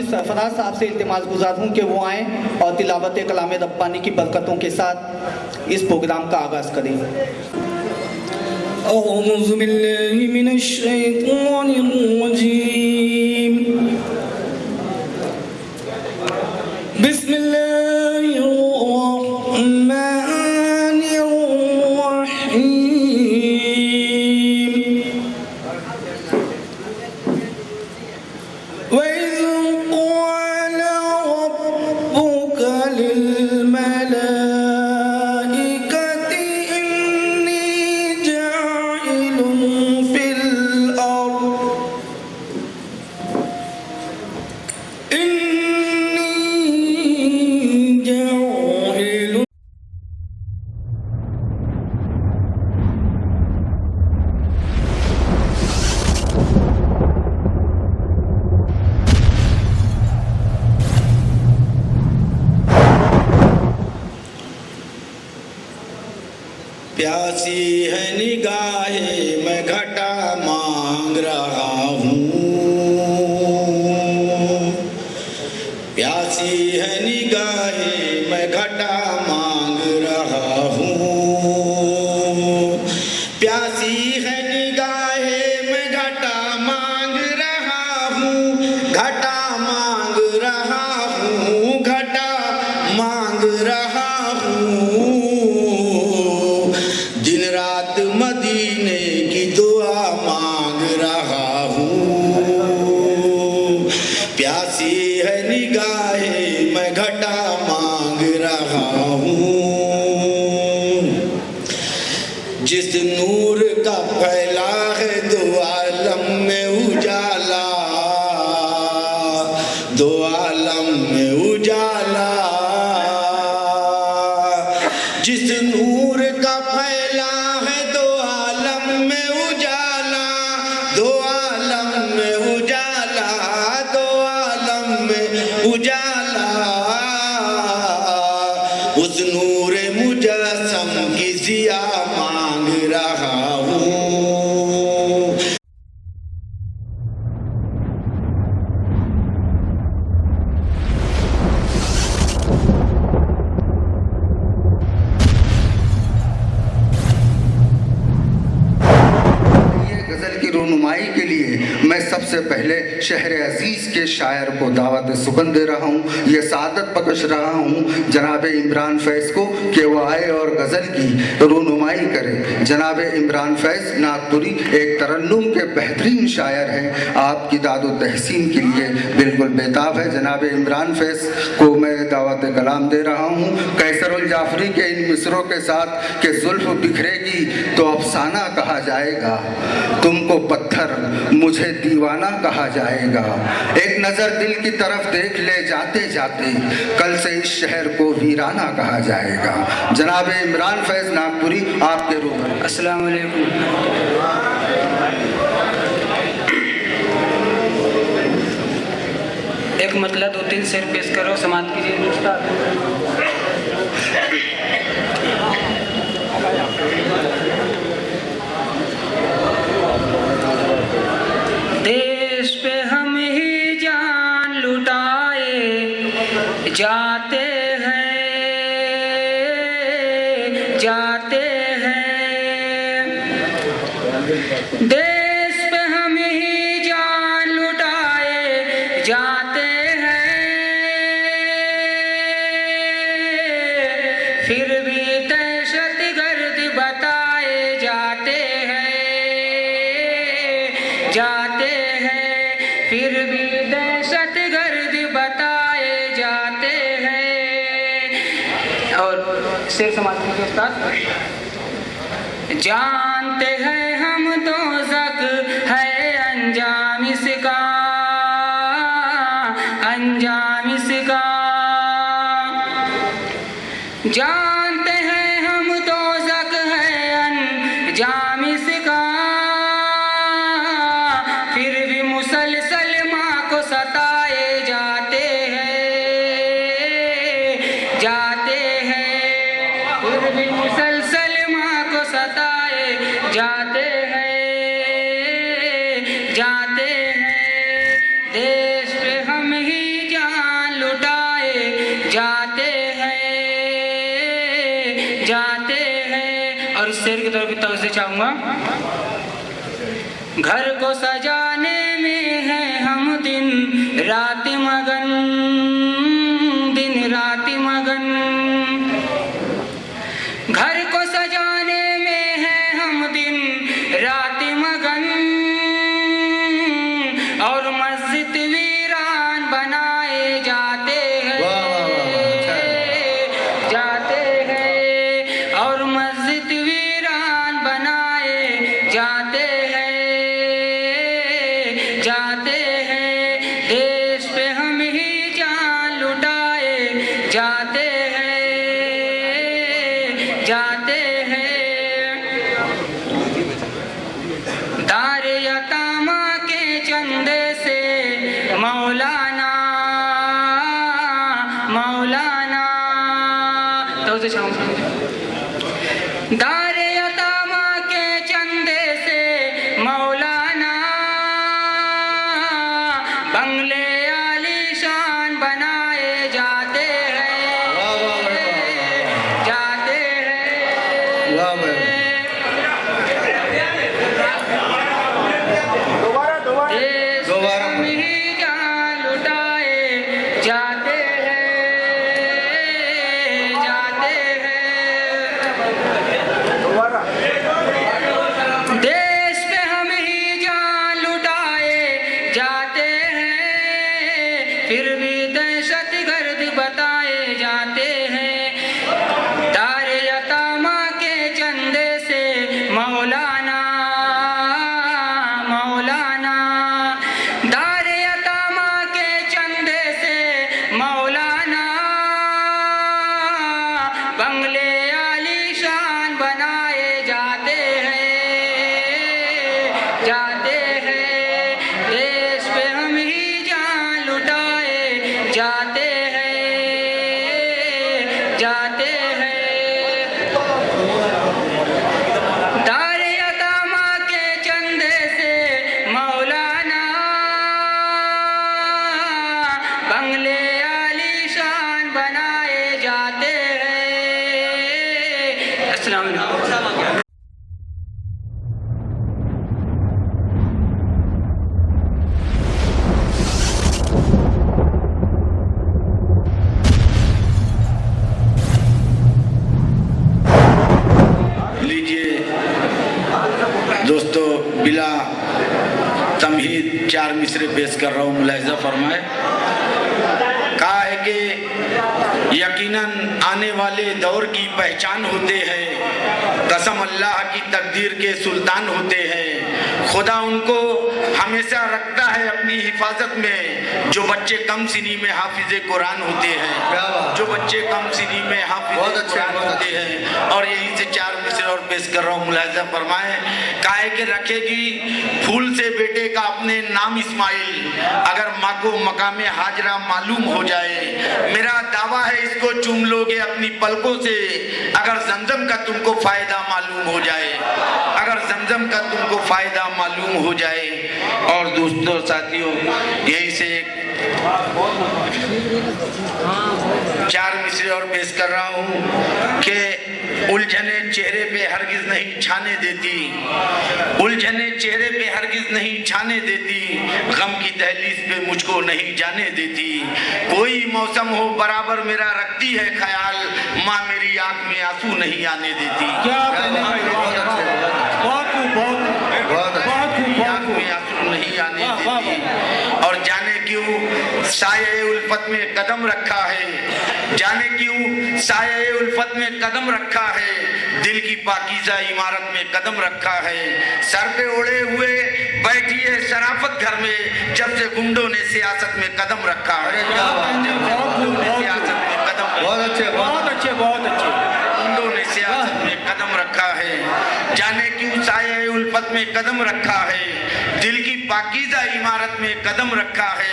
सरफराज साहब से इल्तिमास गुजार हूँ कि वो आएँ और तिलावत कलाम रब्बानी की बरकतों के साथ इस प्रोग्राम का आगाज़ करें। अऊज़ु बिल्लाहि मिनश शैतानिर रजीम। बिस्मिल्लाहिर रहमानिर रहीम। वइज़ क़ाल रब्बुका लिल मलाइकति इन्नी जाइलुन फिल अर्द प्यासी है निगाहें मैं घटा मांग रहा हूँ। प्यासी है निगाहें मैं घटा मांग रहा हूँ। प्यासी है निगाहें मैं घटा मांग रहा हूँ। घटा मांग रहा हूँ। घटा मांग रहा हूँ। दिन रात मदीने की दुआ मांग रहा हूँ। प्यासी है निगाहें मैं घटा मांग रहा हूँ। जिस नूर का फैला है दो आलम में उजाला, दो आलम में उजाला। जिस नूर का फैला है दो आलम में उजाला, दो आलम में उजाला, दो आलम में उजाला। उस नूर मुजस्सम की ज़िया मांग रहा हूँ। रहनुमाई के लिए मैं सबसे पहले शहर अजीज़ के शायर को दावत सुगंध दे रहा हूँ। ये सादत बख्श रहा हूँ जनाब इमरान फैज़ को कि वो आए और गज़ल की रहनुमाई करे। जनाब इमरान फैज़ नागपुरी एक तरन्नुम के बेहतरीन शायर हैं। आपकी दादो तहसीन के लिए बिल्कुल बेताब है। जनाब इमरान फैज़ को मैं दावत कलाम दे रहा हूँ। कैसरुल जाफरी के इन मिसरों के साथ कि जुल्फ़ बिखरेगी तो अफसाना कहा जाएगा, तुमको पत्थर मुझे दीवाना कहा जाएगा। एक नज़र दिल की तरफ देख ले जाते जाते, कल से इस शहर को वीराना कहा जाएगा। जनाब इमरान फैज़ नागपुरी आपके रूबरू। अस्सलाम वालेकुम। एक मतलब दो तीन शेर पेश करो, समाप्त कीजिए। देश पे हम ही जान लुटाए जाते हैं, जाते हैं। देश पे हम ही जान लुटाए जाते हैं, फिर भी दहशतगर्द बताए जाते हैं, जाते हैं। फिर भी दहशतगर्द बताए जाते हैं। और शेर समाप्ति के साथ जानते हैं हम दोज़ख है अंजाम इसका, अंजाम इसका। जानते हैं हम दोज़ख है अंजाम इसका, फिर भी मुसलसल माँ को सताए जाते हैं, जाते हैं। फिर भी मुसलसल माँ को सताए जाते हैं, जाते हैं। देश पे हम ही चाहूँगा। घर को सजाने में है हम दिन रात मगन, दिन रात मगन। घर को सजाने में है हम दिन रात मगन, और मस्जिद वीरान बनाए जाते हैं, जाते हैं, और मस्जिद वीरान बनाए जाते हैं, जाते हैं। देश पे हम ही जान लुटाए जाते हैं, जाते हैं। दारे यतामा के चंदे से मौलाना, मौलाना तो से दारे यतामा के चंदे से मौलाना, बंगले आलीशान बनाए जाते हैं, जाते हैं। देश हम ही जान लुटाए जाते हैं, जाते हैं। देश पे हम ही जान लुटाए जाते हैं, फिर भी दहशतगर्द बताए जाते हैं। दारे यतामा के चंदे से मौलाना, मौलाना। दारे यतामा के चंदे से मौलाना, बंगले आलीशान बनाए जाते हैं, जाते हैं। देश पे हम ही जान लुटाए जाते हैं, जाते हैं। दारे यतामा के चंदे से मौलाना, बंगले आलीशान बनाए जाते हैं। अस्सलाम वालेकुम। लीजिए दोस्तों, बिला तमहीद 4 मिसरे पेश कर रहा हूँ, मुलाहिजा फरमाए। कहा है कि यकीनन आने वाले दौर की पहचान होते हैं, कसम अल्लाह की तकदीर के सुल्तान होते हैं। खुदा उनको हमेशा रखता है अपनी हिफाजत में जो बच्चे कम सिनी में हाफिज कुरान होते हैं, जो बच्चे कम सिनी में हाफिज कुरान होते हैं। और यहीं से 4 मिसरे और पेश कर रहा हूँ, मुलाहिजा फरमाए। काहे के रखेगी फूल से बेटे का अपने नाम इस्माइल, अगर माँ को मकामे हाजरा मालूम हो जाए। मेरा दावा है इसको चूम लोगे अपनी पलकों से, अगर जमजम का तुमको फायदा मालूम हो जाए, अगर जमजम का तुमको फायदा मालूम हो जाए। और दोस्तों साथियों, यहीं से 4 मिसरे और पेश कर रहा हूँ कि उलझने चेहरे पे हरगिज नहीं छाने देती, उलझने चेहरे पे हरगिज नहीं छाने देती, गम की दहलीज पे मुझको नहीं जाने देती। कोई मौसम हो बराबर मेरा रखती है ख्याल, माँ मेरी आंख में आंसू नहीं आने देती। आंख में आंसू नहीं आने देती। और जाने क्यों साये उल्फत में कदम रखा है, जाने क्यों साये उल्फत में कदम रखा है, दिल की पाकीज़ा इमारत में कदम रखा है। सर पे ओढ़े हुए बैठी है शराफत घर में, जब से गुंडों ने सियासत में कदम रखा है। सियासत में कदम, बहुत अच्छे, बहुत अच्छे, बहुत अच्छे। गुंडों ने सियासत में कदम रखा है। जाने क्यों साये उल्फत में कदम रखा है, दिल की पाकीज़ा इमारत में कदम रखा है।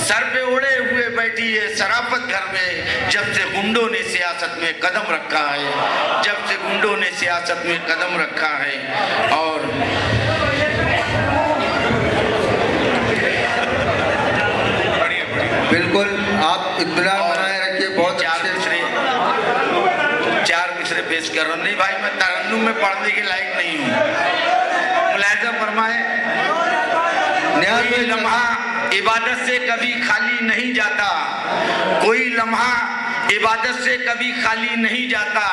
सर पे ओढ़े हुए बैठी है शराफत घर में, जब से गुंडों ने सियासत में कदम रखा है, जब से गुंडों ने सियासत में कदम रखा है। और बिल्कुल आप इत्मीनान बनाए रखिए। बहुत 4 अच्छे। मिसरे 4 मिसरे पेश कर रहा हूँ। नहीं भाई, मैं तरन्नुम में पढ़ने के लायक नहीं हूँ। मुलाहिजा फरमाए, कोई लम्हा इबादत से कभी खाली नहीं जाता, कोई लम्हा इबादत से कभी खाली नहीं जाता,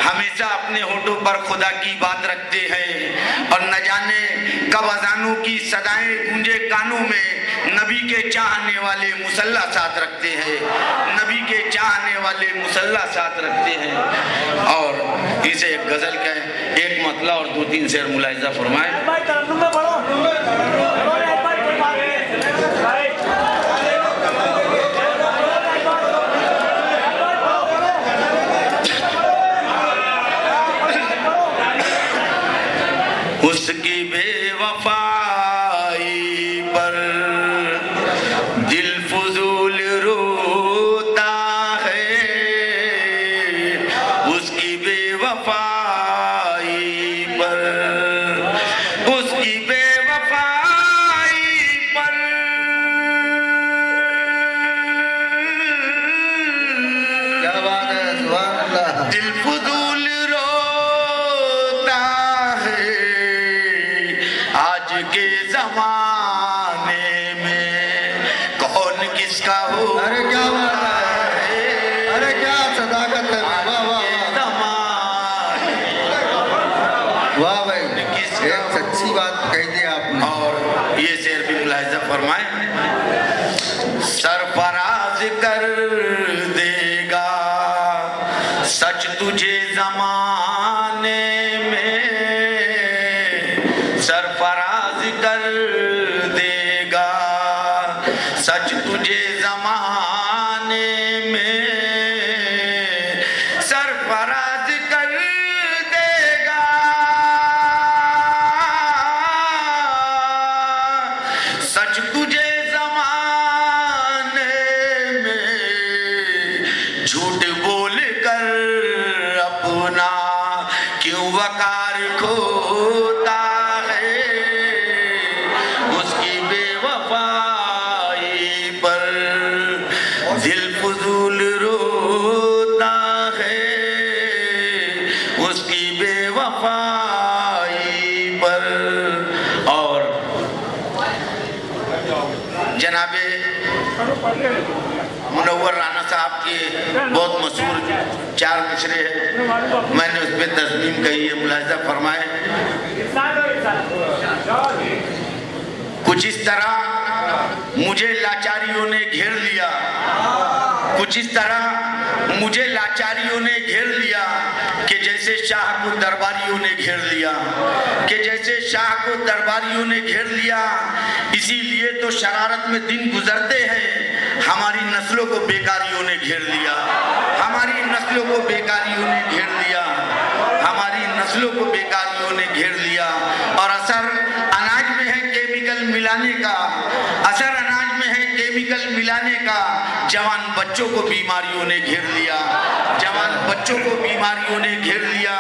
हमेशा अपने होठों पर खुदा की बात रखते हैं और न जाने कब अजानों की सदाएं गूंजे कानों में, नबी के चाहने वाले मुसल्ला साथ रखते हैं, नबी के चाहने वाले मुसल्ला साथ रखते हैं। और इसे एक गजल का एक मतला और 2-3 शेर मुलाहिजा फरमाए। उसकी बेवफाई पर दिल फजूल रोता है, उसकी बेवफाई पर, उसकी बेवफाई पर क्या बात है, सुभान अल्लाह। दिल फजूल रोता है, आज के जमाने में कौन किसका हो। अरे क्या बात है, अरे क्या सदाकत है, वाह वाह वाह भाई, एक सच्ची बात कह दी आपने। और ये शेर भी मुलाहिजा फरमाए, सरफराज कर देगा सच तुझे जमाने में, सरफराज कर देगा सच तुझे जमाने में, सरफराज कर देगा सच तुझे जमाने में, झूठ बोल कर अपना क्यों वकार खोता है, उसकी बेवफाई पर दिल फजूल रोता है, उसकी बेवफाई पर। और जनाबे मुनव्वर राना साहब के बहुत मशहूर 4 मिसरे हैं, मैंने उस पर तस्मीम कही है, मुलाहिजा फरमाए। कुछ इस तरह मुझे लाचारियों ने घेर लिया, कुछ इस तरह मुझे लाचारियों ने घेर लिया कि जैसे शाह को दरबारियों ने घेर लिया, कि जैसे शाह को दरबारियों ने घेर लिया। इसीलिए तो शरारत में दिन गुजरते हैं, हमारी नस्लों को बेकारियों ने घेर लिया, हमारी नस्लों को बेकारियों ने घेर लिया, हमारी नस्लों को बेकारियों ने घेर लिया। और असर अनाज में है केमिकल मिलाने का, असर अनाज में है केमिकल मिलाने का, जवान बच्चों को बीमारियों ने घेर लिया, जवान बच्चों को बीमारियों ने घेर लिया।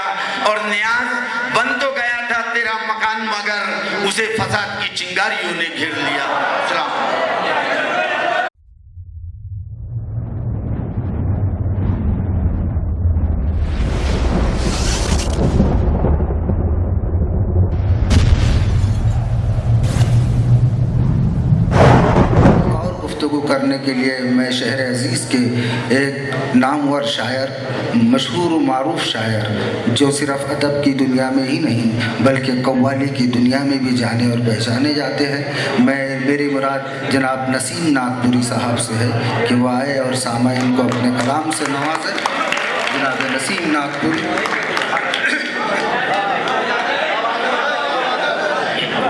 और न्याज बन तो गया था तेरा मकान, मगर उसे फसाद की चिंगारियों ने घेर लिया। सलाम। गुफ्तगू करने के लिए मैं शहर अजीज़ के एक नामवर शायर, मशहूर व मारूफ शायर, जो सिर्फ अदब की दुनिया में ही नहीं बल्कि कव्वाली की दुनिया में भी जाने और पहचाने जाते हैं, मेरी मुराद जनाब नसीम नागपुरी साहब से है कि वह आए और सामाईन को अपने कलाम से नवाजें। जनाब नसीम नागपुरी।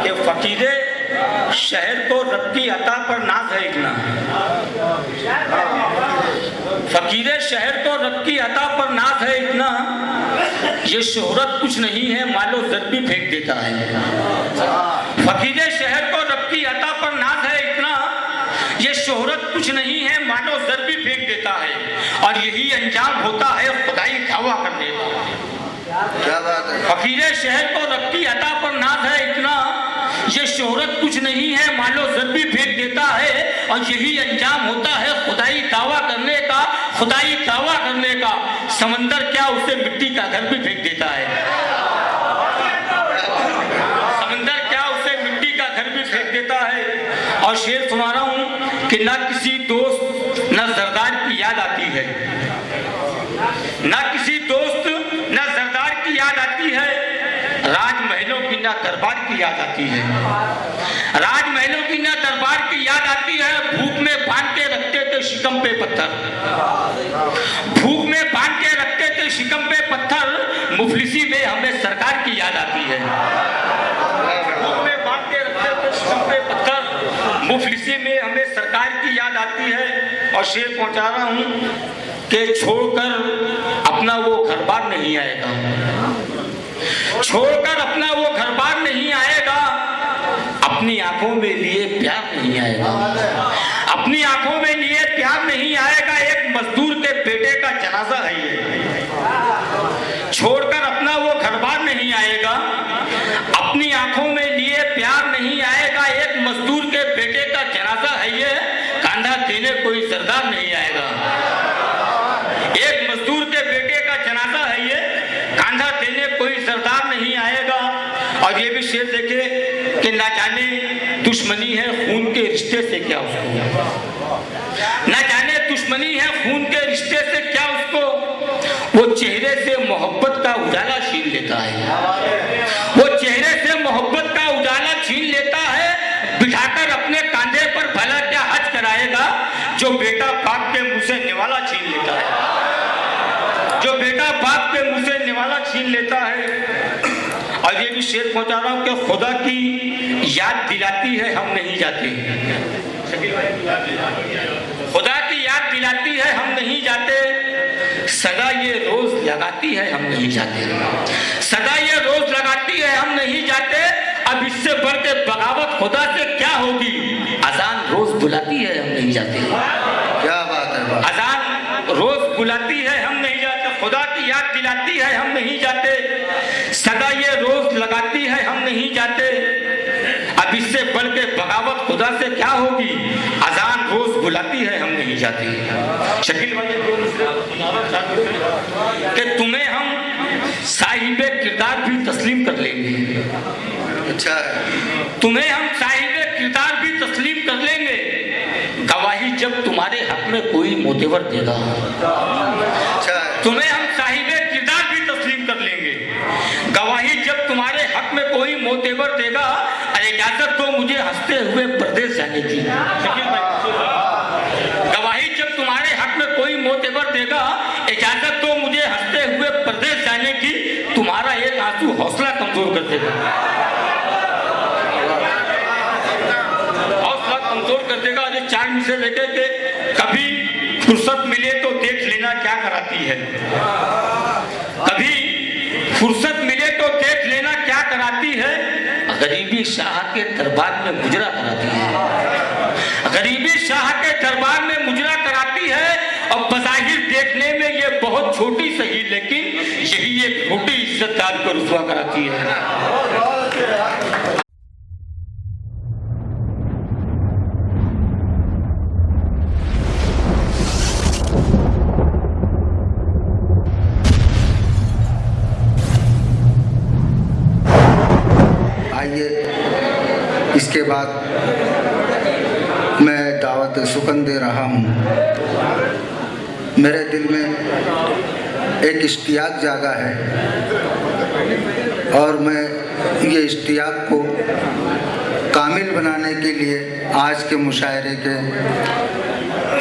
के फकीरे शहर को रब की अता पर नाज है इतना, फकीरे शहर को रब की अता पर नाज है इतना, ये शोहरत कुछ नहीं है मालो जर भी फेंक देता है। फकीरे शहर को रब की अता पर नाज है इतना, ये शोहरत कुछ नहीं है मालो जर भी फेंक देता है, और यही अंजाम होता है खुदाई दावा करने का। क्या बात है। फकीरे शहर को रब की अता पर नाज है इतना, ये शोहरत कुछ नहीं है मालो जर भी फेंक देता है, और यही अंजाम होता है खुदाई दावा करने का, खुदाई दावा करने का। समंदर क्या उस उसे मिट्टी का घर भी फेंक देता है। समंदर क्या उसे मिट्टी का घर भी फेंक देता है। और शेर सुना रहा हूं कि ना किसी दोस्त ना सरदार की याद आती है, ना किसी दोस्त ना सरदार की याद आती है, राजमहलों की ना दरबार की याद आती है, राजमहलों की ना दरबार की याद आती है। भूख में बांध के रखते थे शिकम पे पत्थर, भूख में बांध के रखते थे शिकम पे पत्थर, मुफलिसी में हमें सरकार की याद आती है। भूख में बांध के रखते थे शिकम पे पत्थर, मुफलिसी में हमें सरकार की याद आती है। और शेर पहुंचा रहा हूं कि छोड़कर अपना वो घर बार नहीं आएगा, छोड़कर अपना वो घर बार नहीं आएगा, अपनी आंखों में लिए प्यार नहीं आएगा, अपनी आंखों में लिए प्यार नहीं आएगा। एक मजदूर के बेटे का जनाजा है ये, छोड़कर अपना वो घर बार नहीं आएगा, अपनी आंखों में लिए प्यार नहीं आएगा। एक मजदूर के बेटे का जनाजा है ये, कांधा देने कोई सरदार नहीं आएगा। एक मजदूर के बेटे का जनाजा है ये, कांधा देने कोई सरदार नहीं आएगा। और ये भी शेर देखे कि ना जाने दुश्मनी है खून के रिश्ते से क्या उसको, ना जाने दुश्मनी है खून के रिश्ते से क्या उसको, वो चेहरे से मोहब्बत का उजाला छीन लेता है, वो चेहरे से मोहब्बत का उजाला छीन लेता है। बिठाकर अपने कांधे पर भला क्या हज कराएगा, जो बेटा बाप के मुंह से निवाला छीन लेता है, जो बेटा बाप के मुंह से निवाला छीन लेता है। और ये भी शेर पहुंचा रहा हूं कि खुदा की याद दिलाती है हम नहीं जाते, खुदा की याद दिलाती है हम नहीं जाते, सदा ये रोज लगाती है हम नहीं जाते, सदा ये रोज लगाती है हम नहीं जाते। अब इससे बढ़ के बगावत खुदा से क्या होगी, अजान रोज बुलाती है हम नहीं जाते, क्या बात है, अजान रोज बुलाती है हम नहीं जाते, खुदा की याद दिलाती है हम नहीं जाते, सदा ये रोज लगाती है हम नहीं जाते। अब इससे बढ़ के बगावत खुदा से क्या होगी, अजान रोज बुलाती है हम नहीं जाते। शकील भाई कि तुम्हें हम साहिबे किरदार भी तस्लीम कर लेंगे, अच्छा है, तुम्हें हम साहिबे किरदार भी तस्लीम कर लेंगे, गवाही जब तुम्हारे हक में कोई मोतेवर देगा, अच्छा है, तुम्हें हम साहिबे किरदार भी तस्लीम कर लेंगे, गवाही जब तुम्हारे हक में कोई मोतेवर देगा। इजाजत दो मुझे हंसते हुए परदेश जाने की, गवाही जब तुम्हारे हक में कोई मोतेवर देगा, इजाजत दो मुझे हंसते हुए परदेश जाने की, तुम्हारा एक आंसू हौसला कमजोर कर देगा, हौसला कमजोर कर देगा। ये चार मिसरे लेके के कभी फुर्सत मिले तो देख लेना क्या कराती है, कभी फुर्सत मिले तो देख लेना क्या कराती है, गरीबी शाह के दरबार में मुजरा कराती है, गरीबी शाह के दरबार में मुजरा कराती है। और बज़ाहिर देखने में ये बहुत छोटी सही, लेकिन यही एक छोटी इज्जतदार को रुसवा कराती है। इसके बाद मैं दावत सुकन दे रहा हूँ। मेरे दिल में एक इश्तियाक जागा है और मैं ये इश्तियाक को कामिल बनाने के लिए आज के मुशायरे के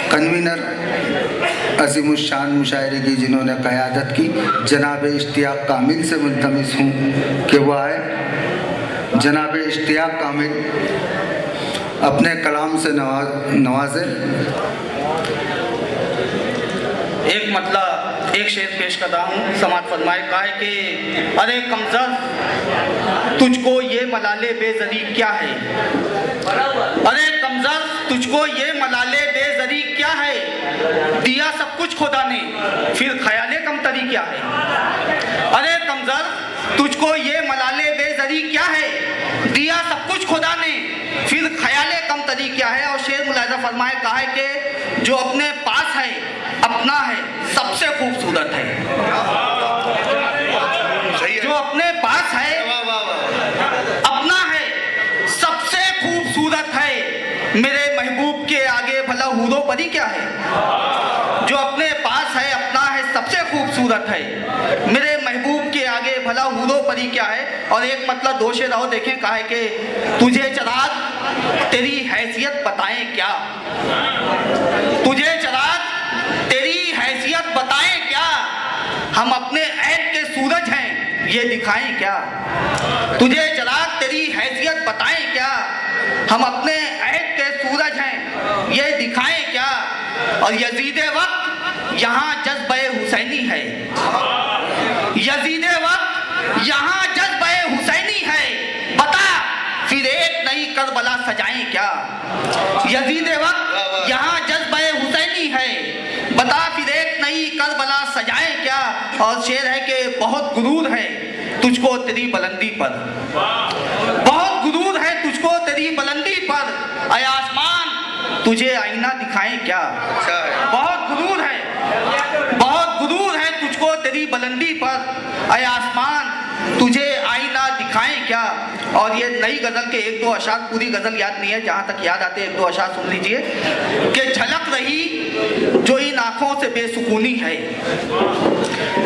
कन्वीनर अज़ीमुश्शान मुशायरे की जिन्होंने क़यादत की, जनाब इश्तियाक कामिल से मुल्तमिस हूँ कि वो आए। जनाब इश्तियाक कामिल अपने कलाम से नवाजे। एक मतलब एक शेर पेश करता हूँ, समाज फरमाए का है कि अरे कमज़र तुझको ये मलाले बेज़री क्या है, अरे कमज़र तुझको ये मलाले बेज़री क्या है, दिया सब कुछ खुदा ने फिर ख्याले कमतरी क्या है, अरे कमज़र तुझको ये मलाले बेज़री क्या है, दिया सब कुछ खुदा ने फिर ख्याले कमतरी क्या है। और शेर मुलाहिज़ा फरमाए कहा है कि जो अपने पास है अपना है सबसे खूबसूरत है, परी क्या है? जो अपने पास है, अपना है, सबसे खूबसूरत है। मेरे महबूब के आगे भला हूरो परी क्या है? और एक मतलब दो शेर और देखें, कहा है कि तुझे चिराग तेरी हैसियत बताएं क्या, तुझे चिराग तेरी हैसियत बताएं क्या, हम अपने ऐब के सूरज हैं ये दिखाएं क्या, तुझे चिराग तेरी हैसियत बताएं क्या, हम अपने ऐब के सूरज हैं ये दिखाएं क्या। और यजीदे वक्त यहाँ जज्बे हुसैनी है, यजीदे वक्त यहाँ जज्बे हुसैनी है, बता फिर एक नई करबला सजाएं क्या, यजीदे वक्त यहाँ जज्बे हुसैनी है, बता फिर एक नई करबला सजाएं क्या। और शेर है कि बहुत गुरूर है तुझको तेरी बुलंदी पर, बहुत गुरूर है तुझको तेरी बुलंदी पर, ऐ आसमान तुझे आईना दिखाएं क्या, बहुत गुरूर है, बहुत गुरूर है तुझको तेरी बुलंदी पर, ऐ आसमान तुझे आईना दिखाएं क्या। और ये नई गजल के एक दो अशार, पूरी गजल याद नहीं है, जहाँ तक याद आते एक दो अशार सुन लीजिए कि झलक रही जो इन आँखों से बेसुकूनी है,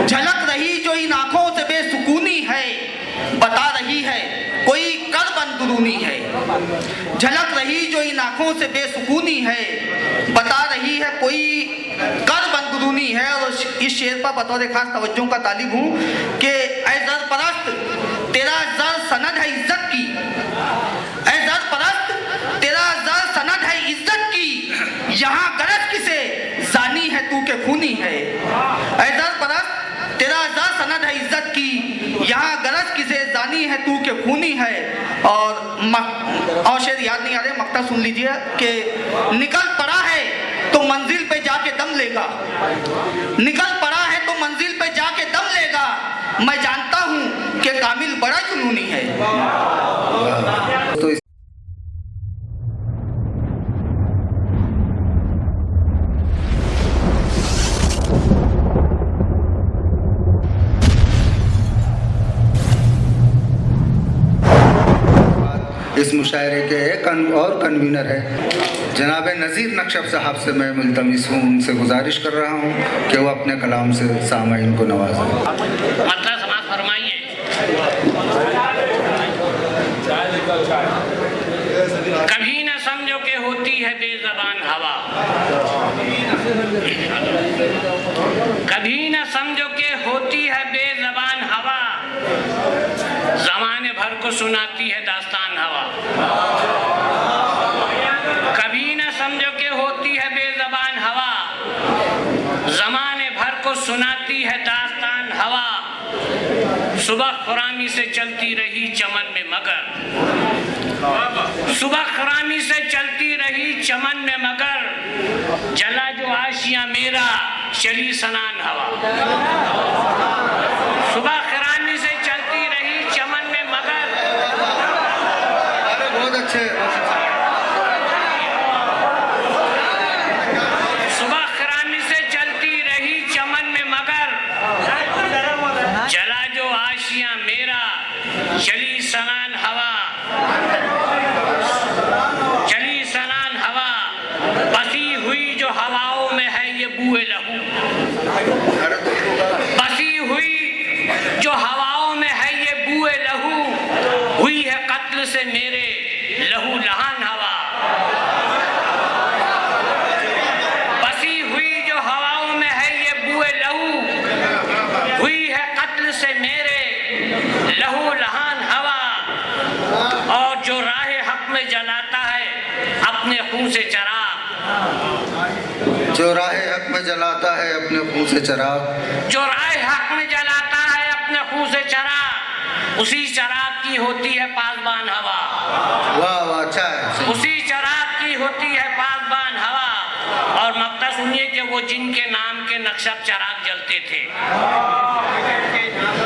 झलक रही जो इन आँखों से बेसुकूनी है, बता रही है कोई कर्ब अंदरूनी है, झलक रही जो इन आँखों से बेसुकूनी है, बता रही है कोई कर्ब अंदरूनी है। और इस शेर पर बतौर खास तवज्जो का तालिब हूँ कि ऐ ज़र परस्त तेरा ज़र सनद है इज्जत की, ऐ ज़र परस्त तेरा ज़र सनद है इज्जत की, यहाँ गरज किसे जानी है तू के खूनी है, ऐ ज़र परस्त तेरा ज़र सनद है इज्जत की, यहाँ गरज किसे जानी है तू के खूनी है। और शेर याद नहीं आ रहे, मक्ता सुन लीजिए कि निकल पड़ा है तो मंजिल पे जाके दम लेगा, निकल पड़ा है तो मंजिल पे जाके दम लेगा, मैं जानता हूँ कि कामिल बड़ा जुनूनी है। तो इस मुशायरे के एक और कन्वीनर है जनाब नज़ीर नक्शब साहब से मैं मुल्तमिस हूँ, उनसे गुजारिश कर रहा हूँ कि वो अपने कलाम से सामाईन को नवाजें। मतलब समाज फरमाइए। कभी न समझो के होती है बेज़बान हवा, कभी न समझो के होती है बेज़बान हवा, ज़माने भर को सुनाती है दास्तान हवा, कभी न समझो के होती है बेज़बान हवा, ज़माने भर को सुनाती है दास्तान हवा, सुबह खुरामी से चलती रही चमन में मगर, सुबह खुरामी से चलती रही चमन में मगर, जला जो आशिया मेरा चली सनान हवा, सुबह खुरामी से चलती रही चमन में मगर, बहुत अच्छे, सुबह खुरामी से चलती रही चमन में मगर, जला जो आशिया मेरा चली सनान हवा, चली सनान हवा, बसी हुई जो हवाओं में है ये बूए लहू, बसी हुई जो हवाओं में है ये बूए लहू, हुई है कत्ल से मेरे लहू लहान हवा, बसी हुई जो हवाओं में है ये बूए लहू, हुई है कत्ल से मेरे लहू लहान हवा। और जो राह हक में जलाता है अपने खून से चराग, जो राह हक में जलाता है अपने खून से चराग, जो राह हक में जलाता है अपने खून से चराग, उसी चराग की होती है पासबान हवा, वाह वाह, अच्छा है, उसी चराग की होती है पासबान हवा। और मक्ता सुनिए कि वो जिनके नाम के नक्शब चराग जलते थे,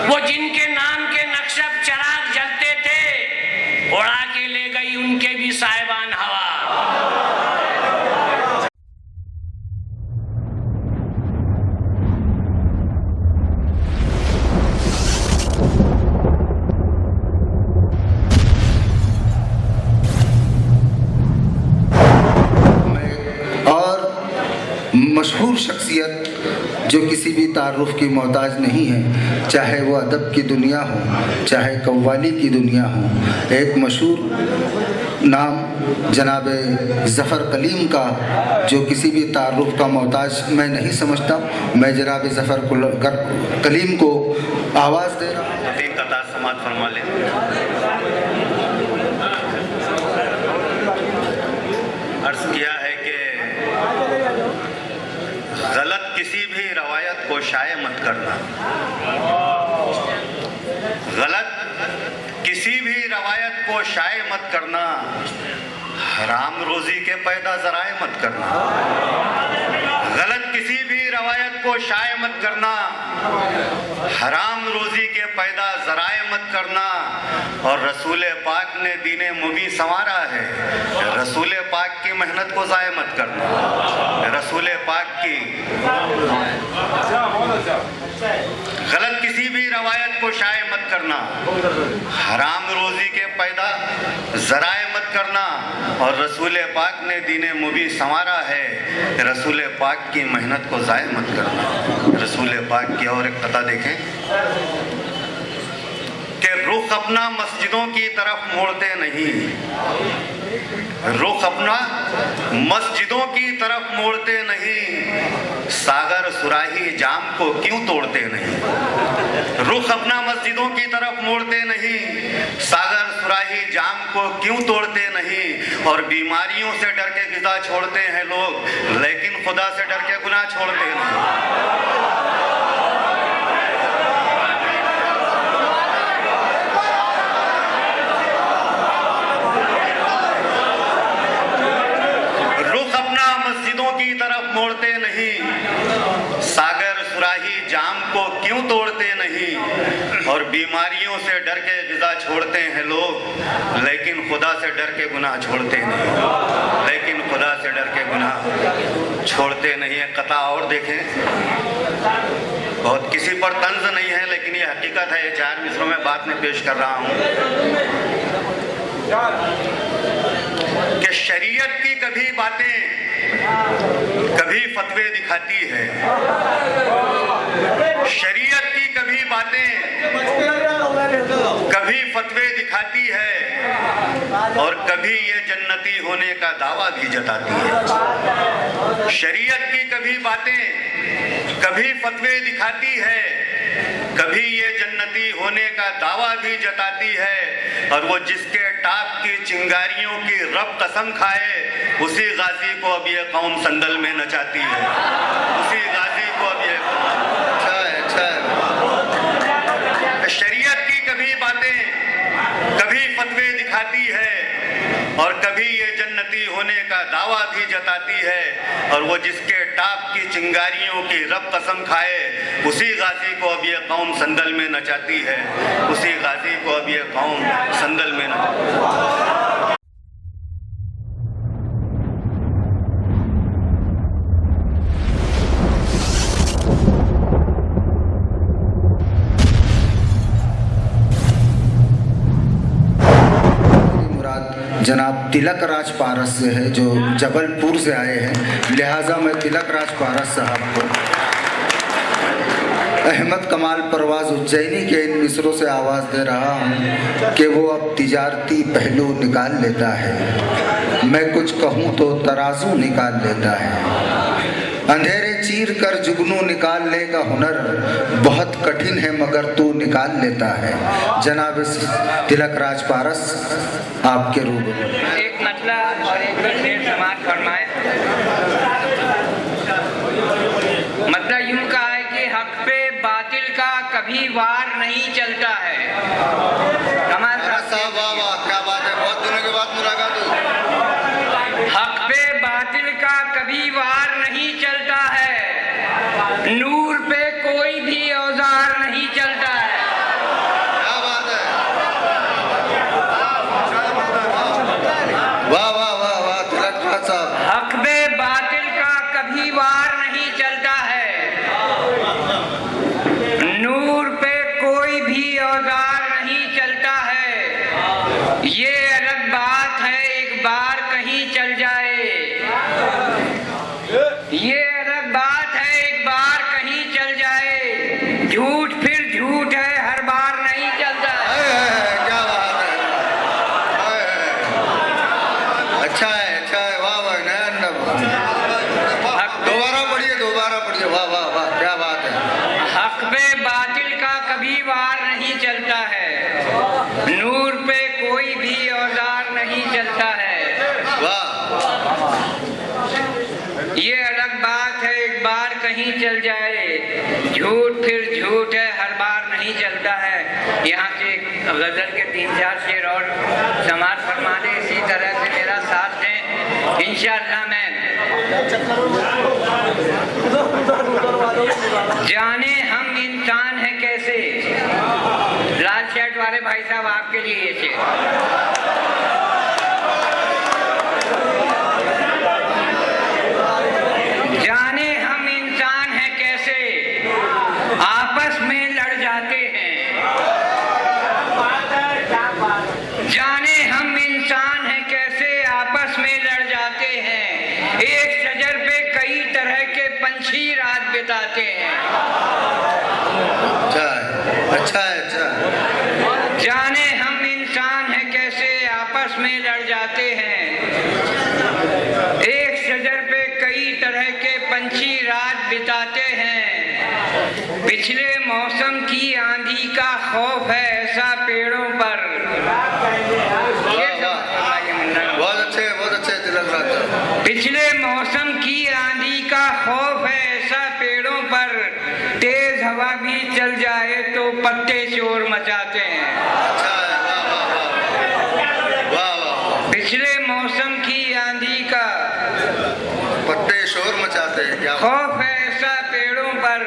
वो जिनके नाम के नक्शब चराग जलते थे, उड़ा के ले गई उनके भी साहिबान हवा। और मशहूर शख्सियत जो किसी भी तारुफ की मोहताज नहीं है, चाहे वो अदब की दुनिया हो चाहे कव्वाली की दुनिया हो। एक मशहूर नाम जनाब ज़फ़र कलीम का, जो किसी भी तारुफ का मोहताज मैं नहीं समझता। मैं जनाब ज़फ़र कलीम को आवाज़ दे रहा हूँ। तीन कतार समाज फरमा ले। अर्ज़ किया है कि गलत किसी भी रवायत को शाये मत करना, गलत किसी भी रवायत को शाये मत करना, हराम रोजी के पैदा ज़राए मत करना। गलत किसी भी रवायत को शाये मत करना, हराम रोजी के पैदा ज़राए मत करना। और रसूल पाक ने दीने मुबीन संवारा है, रसूल पाक की मेहनत को ज़ाय मत करना। रसूल पाक की गलत किसी भी रवायत को शाये मत करना, हराम रोजी के पैदा ज़राए मत करना। और रसूल पाक ने दीने मुबीन संवारा है, रसूल पाक की मेहनत को ज़ाय मत करना। रसूल पाक की और एक कथा देखें कि रुख अपना मस्जिदों की तरफ मोड़ते नहीं, रुख अपना मस्जिदों की तरफ मोड़ते नहीं, सागर सुराही जाम को क्यों तोड़ते नहीं। रुख अपना मस्जिदों की तरफ मोड़ते नहीं, सागर सुराही जाम को क्यों तोड़ते नहीं। और बीमारियों से डर के गिज़ा छोड़ते हैं लोग, लेकिन खुदा से डर के गुनाह छोड़ते नहीं। की तरफ मोड़ते नहीं, सागर सुराही जाम को क्यों तोड़ते नहीं। और बीमारियों से डर के गिज़ा छोड़ते हैं लोग, लेकिन खुदा से डर के गुनाह छोड़ते नहीं, लेकिन खुदा से डर के गुनाह छोड़ते नहीं है। कथा और देखें, बहुत किसी पर तंज नहीं है, लेकिन ये हकीकत है। ये 4 मिसरों में बात में पेश कर रहा हूँ कि शरीयत की कभी बातें कभी फतवे दिखाती है, शरीयत की कभी बातें कभी फतवे दिखाती है, और कभी ये जन्नती होने का दावा भी जताती है। शरीयत की कभी बातें कभी फतवे दिखाती है, कभी ये जन्नती होने का दावा भी जताती है। और वो जिसके टाप की चिंगारियों की रब कसम खाए, उसी गाजी को अब ये कौम संदल में नचाती है, उसी गाजी को अब ये शरीयत की कभी बातें कभी फतवे दिखाती है, और कभी ये जन्नती होने का दावा भी जताती है। और वो जिसके टाप की चिंगारियों की रब कसम खाए, उसी गाजी को अब ये कौम संदल में नचाती है, उसी गाजी को अब ये कौम संदल में नचाती है। जनाब तिलक राज पारस से है, जो जबलपुर से आए हैं, लिहाजा मैं तिलक राज पारस साहब को अहमद कमाल परवाज उज्जैनी के इन मिसरों से आवाज़ दे रहा हूँ कि वो अब तिजारती पहलू निकाल लेता है, मैं कुछ कहूँ तो तराजू निकाल लेता है। अंधेरे चीर कर जुगनू निकालने का हुनर बहुत कठिन है, मगर तू निकाल लेता है। जनाब तिलक राज पारस आपके रूबरू एक मतला और एक शेर समाप्त फरमाए। मतलब यूं कहा है कि हक पे बातिल का कभी वार नहीं चलता है। कमाल साहब, वाह वाह, क्या बात है, बहुत दिनों के बाद मुलाकात हुई। हक पे बातिल का कभी वार नहीं चलता है, नूर पे कोई भी औजार नहीं चलता है। क्या बात है, वाह वाह वाह वाह तिलक राज साहब। हक पे बातिल का कभी वार नहीं चलता है, नूर पे कोई भी कहीं चल जाए, झूठ फिर झूठ है, हर बार नहीं चलता है। यहाँ से गजल के 3-4 शेर और समाज फरमा दे, इसी तरह से मेरा साथ दें। इंशाअल्लाह मैं जाने हम इंसान हैं कैसे, लाल शर्ट वाले भाई साहब आपके लिए ये शेर। जाने हम इंसान हैं कैसे, आपस में लड़ जाते हैं। जाने हम इंसान हैं कैसे, आपस में लड़ जाते हैं। एक शजर पे कई तरह के पंछी रात बिताते हैं। अच्छा है। जाने हम इंसान हैं कैसे, आपस में लड़ जाते हैं। एक शजर पे कई तरह के पंछी रात बिताते हैं। पिछले मौसम की आंधी का खौफ है ऐसा पेड़ों पर। बहुत अच्छे तिलक राजा। पिछले मौसम की आंधी का खौफ है ऐसा पेड़ों पर। तेज हवा भी चल जाए तो पत्ते शोर मचाते हैं। पिछले मौसम की आंधी का पत्ते शोर मचाते हैं, क्या खौफ है ऐसा पेड़ों पर।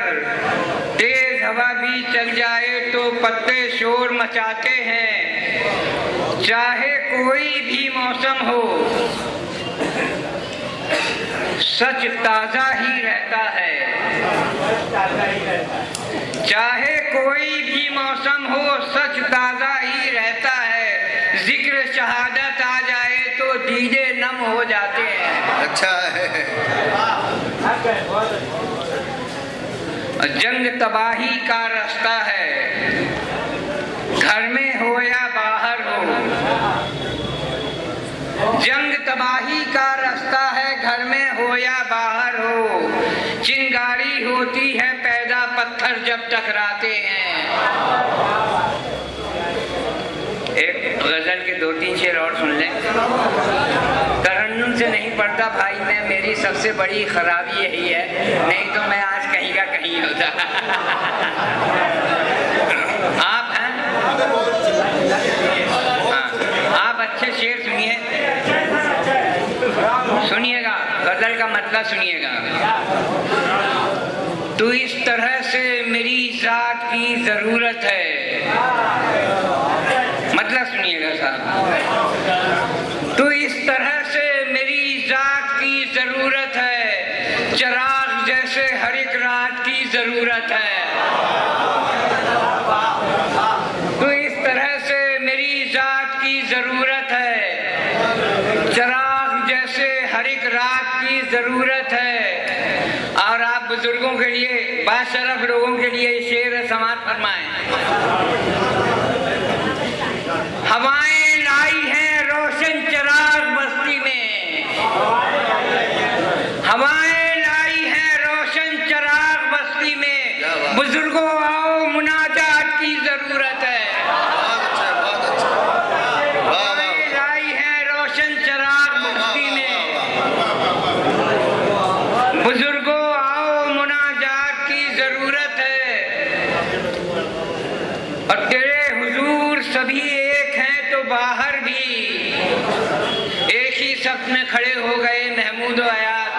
तेज हवा भी चल जाए तो पत्ते शोर मचाते हैं। चाहे कोई भी मौसम हो, सच ताजा ही रहता है। चाहे कोई भी मौसम हो, सच ताजा ही रहता है। जिक्र शहादत आ जाए तो दीदे नम हो जाते हैं। अच्छा है। जंग तबाही का रास्ता है, घर में हो या बाहर हो। जंग तबाही का रास्ता है, घर में हो या बाहर हो। चिंगारी होती है पैदा पत्थर जब टकराते हैं। एक गजल के 2-3 शेर और सुन लें। तरन्नुम से नहीं पढ़ता भाई मैं, मेरी सबसे बड़ी खराबी यही है, नहीं तो मैं आज कहीं का कहीं होता। आप हैं? हाँ, आप अच्छे शेर सुनिएगा, गजल का मतलब सुनिएगा। तू इस तरह से मेरी जात की जरूरत है। मतलब सुनिएगा साहब। तू इस तरह से मेरी जात की जरूरत है, चिराग जैसे हर एक रात की जरूरत है। तू इस तरह से मेरी जात की जरूरत है, चिराग जैसे हर एक रात की जरूरत है। और आप बुजुर्गों के लिए, बाशरफ लोगों के लिए शेर समात फरमाएं। हवाएं लाई हैं रोशन चिराग बस्ती में। हवाएं लाई हैं रोशन चिराग बस्ती में। बुजुर्गों आओ मुनाजात की जरूरत है। हवाएं लाई हैं रोशन चिराग बस्ती में। बुजुर्गों आओ मुनाजात की जरूरत है। और तेरे हुजूर सभी एक हैं तो बाहर भी एक ही सफ में खड़े हो गए महमूद और अयाद।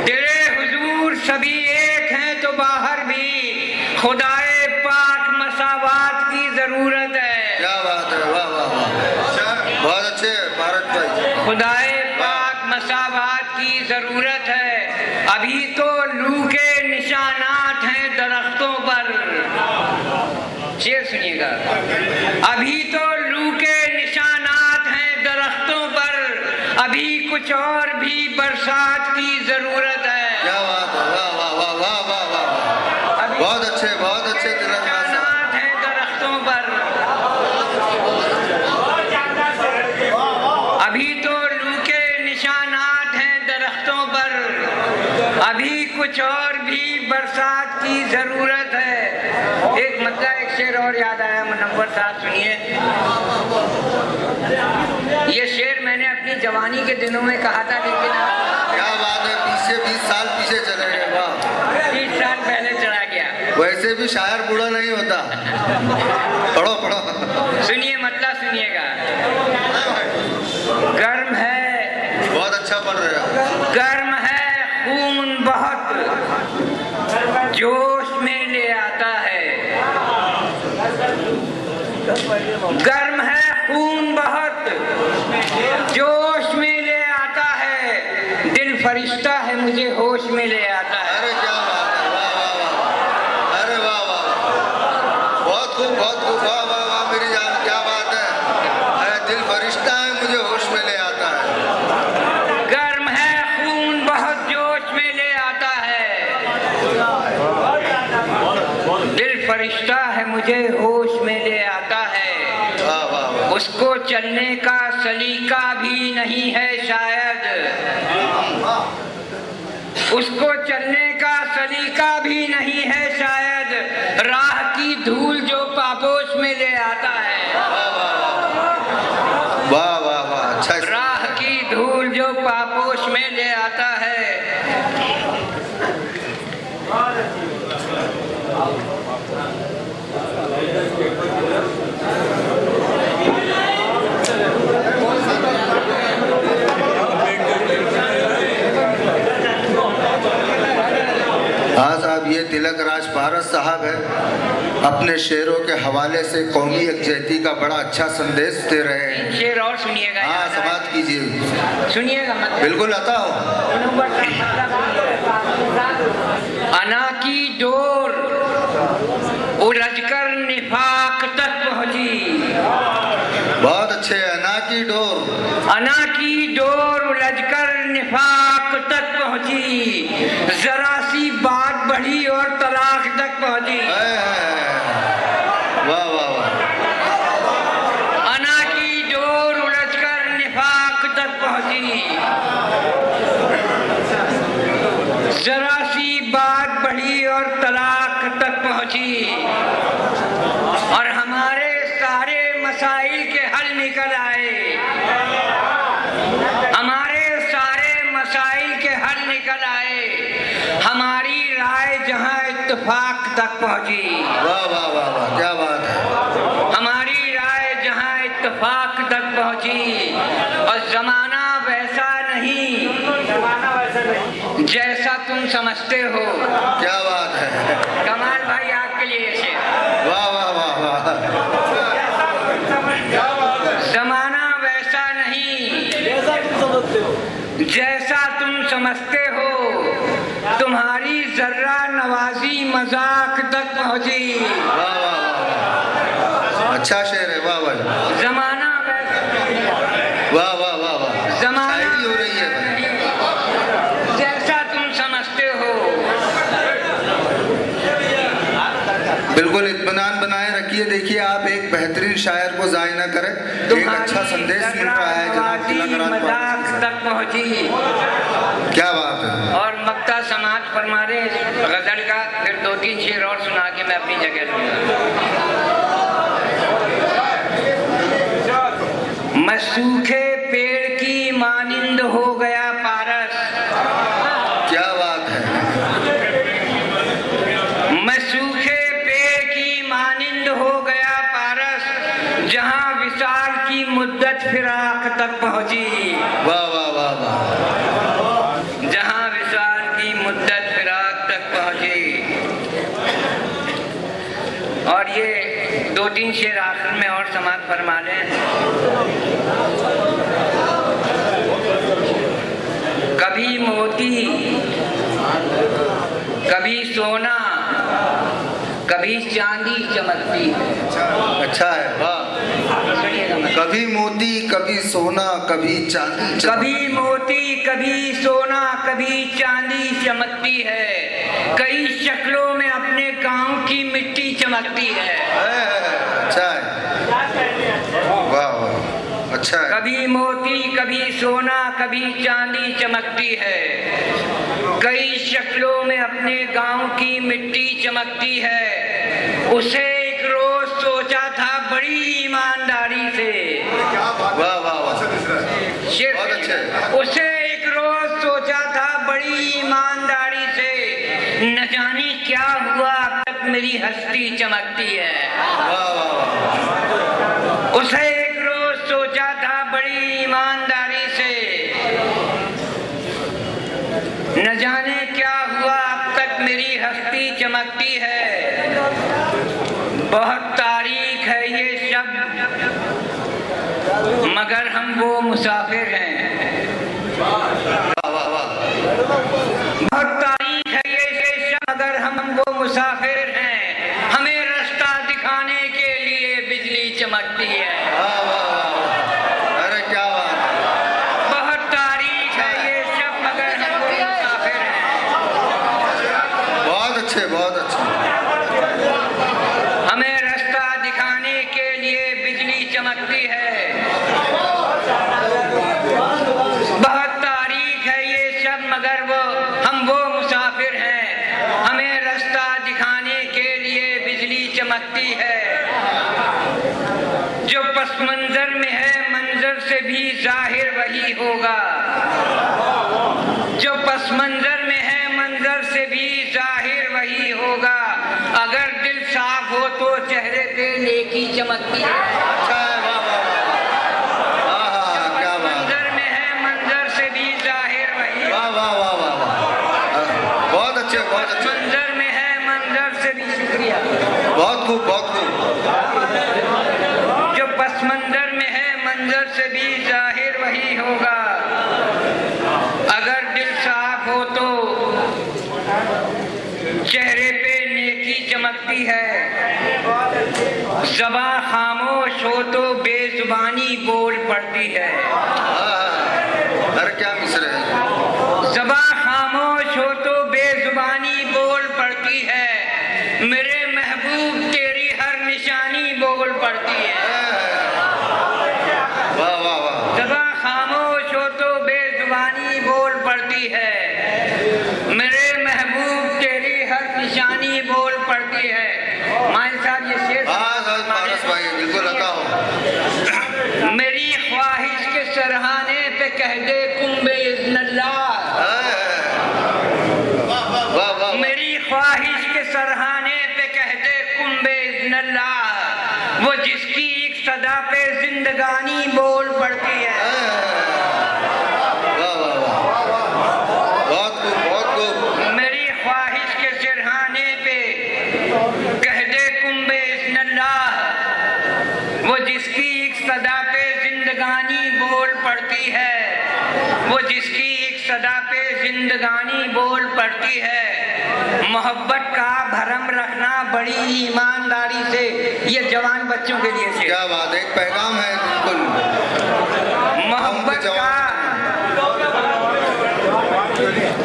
तेरे हुजूर सभी एक हैं तो बाहर भी खुदाए पाक मसावात की जरूरत है। क्या बात है, वाह वाह वाह, बहुत अच्छे भारत भाई। खुदाए पाक मसावात की जरूरत है। अभी तो लू के निशानात हैं दरख्तों पर। शेर सुनिएगा। अभी तो लू के निशानात हैं दरख्तों पर। अभी कुछ और भी बरसात की जरूरत है। क्या बात है, वाह वाह वाह वाह वाह वाह, बहुत अच्छे निशानात हैं दरख्तों पर। अभी तो लू के निशानात हैं दरख्तों पर। अभी कुछ और भी बरसात की जरूरत है। एक मतलब एक शेर और याद आया, मुनव्वर साहब सुनिए। ये शेर मैंने अपनी जवानी के दिनों में कहा था, लेकिन क्या बात है, 20 साल पीछे चले गए। वाह, 30 साल पहले चला गया। वैसे भी शायर बूढ़ा नहीं होता। पढ़ो पढ़ो। सुनिए, मतलब सुनिएगा। गर्म है, बहुत अच्छा पढ़ रहे हो। गर्म है खून बहुत, जोश में ले आता है। गर्म है खून बहुत, जोश में ले आता है। दिल फरिश्ता है मुझे होश में ले आता है। अरे क्या बात है, वाह वाह वाह, अरे वाह वाह, बहुत खूब बहुत खूब, वाह वाह वाह मेरी जान, क्या बात है। अरे दिल फरिश्ता है मुझे होश में ले आता है। गर्म है खून बहुत, जोश में ले आता है। दिल फरिश्ता है मुझे होश में ले आता है। वाह वाह वाह। उसको चलने का सलीका भी नहीं है शायद, उसको चलने का सलीका भी नहीं है शायद। राह की धूल जो पापोश में ले आता है। वाह वाह वाह, अच्छा। राह की धूल जो पापोश में ले आता है। हाँ साहब, ये तिलक राज पारस साहब है, अपने शेरों के हवाले से कौमी यकजहती का बड़ा अच्छा संदेश दे रहे हैं। शेर और सुनिएगा। हाँ, समाप्त कीजिए। सुनिएगा, मतलब बिल्कुल आता हो। अना की डोर उलझकर निफाक तक पहुंची। बहुत अच्छे। अना की डोर, अना की डोर उलझकर निफाक तक पहुंची। जरा सी बात बढ़ी और तलाक तक पहुंची। वाह वाह वाह। अना की डोर उलझकर निफाक तक पहुंची। जरा सी बात बढ़ी और तलाक तक पहुंची। और हमारे सारे मसाइल के हल निकल आए। हमारे सारे मसाइल के हल निकल आए। हमारी राय जहां इत्तेफाक तक पहुंची। वाह वाह वाह वाह, क्या बात है। हमारी राय जहां इत्तेफाक तक पहुंची। और जमाना वैसा नहीं जैसा तुम समझते हो। क्या बात है। कमाल भाई, आपके लिए शेर। वाह वाह वाह वाह। जमाना वैसा नहीं जैसा तुम समझते हो। तुम्हारी जर्रा नवाजी मजाक तक पहुंची। वाह वाह वाह, अच्छा शेर है। वाह भाई। जमाना वैसा वाह वाह वाह वाह, जमाना शायरी हो रही है भाई। जैसा तुम समझते हो। बिल्कुल इत्मीनान बनाए रखिए। देखिए, आप एक बेहतरीन शायर को जाय न करें। एक अच्छा संदेश मिल रहा है जनाब तिलक राज मजाक तक पहुंची। क्या बात है। और मक्ता समाज फरमारे गजल का। फिर 2-3 शेर और सुना के मैं अपनी जगह लूंगा। मैं सूखे पेड़ की मानिंद हो गया पारस। क्या बात है। मैं सूखे पेड़ की मानिंद हो गया पारस। जहां विशाल की मुद्दत फिराक तक पहुंची। वाह वाह वाह वाह। जहां विशाल की मुद्दत फिराक तक पहुंची। और ये 2-3 शेर आखिर में और समाप्त फरमा लें। कभी मोती, कभी सोना, कभी चांदी चमकती है। अच्छा है। वाह। कभी मोती कभी सोना कभी चांदी। कभी मोती कभी सोना कभी चांदी चमकती है। कई शक्लों में अपने गांव की मिट्टी चमकती है। अच्छा है। वाह वाह, अच्छा है। कभी मोती कभी सोना कभी चांदी चमकती है। कई शक्लों में अपने गांव की मिट्टी चमकती है। उसे एक रोज सोचा था बड़ी ईमानदारी से। वाह वाह वाह। शेर बहुत अच्छे। उसे एक रोज सोचा था बड़ी ईमानदारी से, न जाने क्या हुआ अब तक मेरी हस्ती चमकती है। वाह वाह वाह। उसे एक रोज सोचा था बड़ी ईमानदारी से, न जाने क्या हुआ अब तक मेरी हस्ती चमकती है। बहुत तारीख है ये शब्द मगर हम वो मुसाफिर हैं। बहुत तारीख है ये शब्द मगर हम वो मुसाफिर हैं। हमें रास्ता दिखाने के लिए बिजली चमकती है। वाह वाह वाह। अरे क्या बात। बहुत तारीख है ये शब्द मगर हम वो मुसाफिर हैं। बहुत अच्छे बहुत अच्छे। हमें रास्ता दिखाने के लिए बिजली चमकती है। बहुत तारीख है ये शब्द मगर हम वो मुसाफिर हैं। हमें रास्ता दिखाने के लिए बिजली चमकती है। जो पस मंजर में है मंजर से भी जाहिर वही होगा। जो पस मंजर में है मंजर से भी जाहिर वही होगा। अगर दिल साफ हो तो चेहरे पे नेकी चमकती है। अच्छा है। वाह वाह वाह। हाँ क्या बात। मंजर में है मंजर से भी जाहिर वही। वाह वाह वाह वाह वाह। बहुत अच्छे बहुत अच्छे। मंजर में है मंजर से भी, शुक्रिया। बहुत खूब बहुत खूब। जो पस मंजर में है मंजर से भी जाहिर वही होगा। अगर दिल साफ हो तो चेहरे पे नेकी चमकती है। ज़बां खामोश हो तो बेजुबानी बोल पड़ती है। अरे क्या मिसरे है। ज़बां खामोश हो तो बेजुबानी बोल पड़ती है। मेरे महबूब तेरी हर निशानी बोल पड़ती है। वाह वाह वाह। ज़बां खामोश हो तो बेजुबानी बोल पड़ती है। मेरे महबूब तेरी हर निशानी बोल पड़ती है। माइन साहब ये शेर। हाँ पारस भाई बिल्कुल लगा हो। मेरी ख्वाहिश के सरहाने पे कह दे कुंबे इज़्निल्लाह। वाह वाह। मेरी ख्वाहिश के सरहाने पे कह दे कुंबे इज़्निल्लाह। वो जिसकी एक सदा पे जिंदगानी बोल पड़ती है। वाह वाह वाह। बहुत खूब बहुत खूब। मेरी ख्वाहिश के सिरहाने पे कह दे कुंबे इज़्निल्लाह। वो जिसकी एक सदा पे जिंदगानी बोल पड़ती है। वो जिसकी एक सदा पे जिंदगानी बोल पड़ती है। मोहब्बत का भरम रखना बड़ी ईमानदारी से। ये जवान बच्चों के लिए से क्या बात है। एक पैगाम है बिल्कुल। मोहब्बत का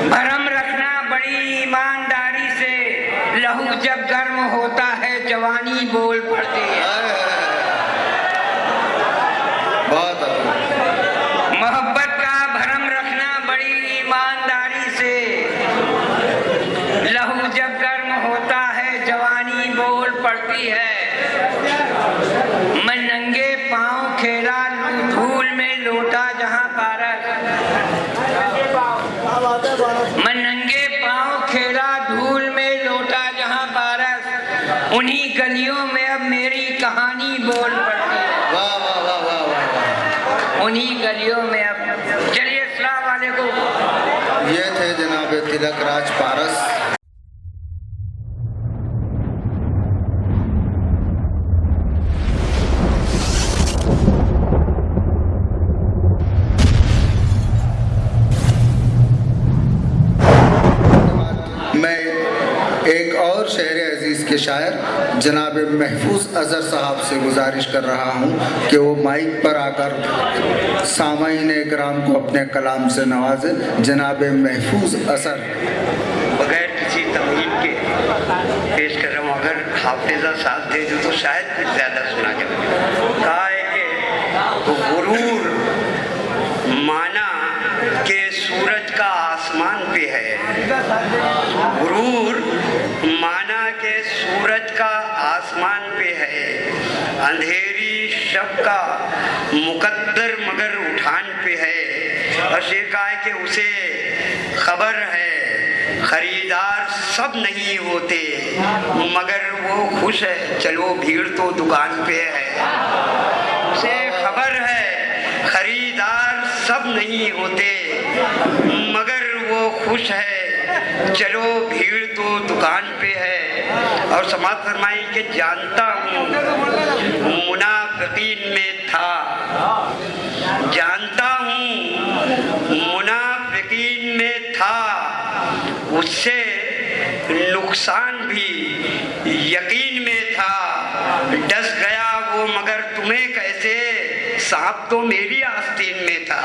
भरम रखना बड़ी ईमानदारी से। लहू जब गर्म होता है जवानी बोल पड़ती है। बहुत अच्छा। मोहब्बत का भरम रखना बड़ी ईमानदारी से। लहू जब गर्म होता है जवानी बोल पड़ती है। मैं नंगे पांव खेला धूल में लौटा जहां पारस। मैं नंगे पांव खेला धूल में लौटा जहां पारस। उन्हीं गलियों में अब मेरी कहानी बोल पड़ती है। वाह वाह वाह वाह वाह। उन्हीं गलियों में अब। चलिए अस्सलाम वालेकुम। ये थे जनाब तिलक राज पारस। मैं एक और शहर अजीज़ के शायर जनाब महफूज अज़हर साहब से गुजारिश कर रहा हूँ कि वो माइक पर आकर सामाईन इकराम को अपने कलाम से नवाजें। जनाब महफूज अज़हर। बगैर किसी तमहीद के पेश कर रहा हूँ। अगर हाफिजा साथ दे दो तो शायद कुछ ज़्यादा सुना जाए। कहा है कि गुरूर माना के सूरज का आसमान पे है। गुरूर माना के सूरज का आसमान पे है। अंधेरी शब का मुकद्दर मगर उठान पे है। और शेर कहा है कि उसे खबर है खरीदार सब नहीं होते मगर वो खुश है, चलो भीड़ तो दुकान पे है। उसे खबर है खरीदार सब नहीं होते मगर वो खुश है, चलो भीड़ तो दुकान पे है। और समाज फरमाई के जानता हूँ मुनाफिकीन में था, जानता हूँ मुनाफिकीन में था, उससे नुकसान भी यकीन में था। डस गया वो मगर तुम्हें कैसे, सांप तो मेरी आस्तीन में था।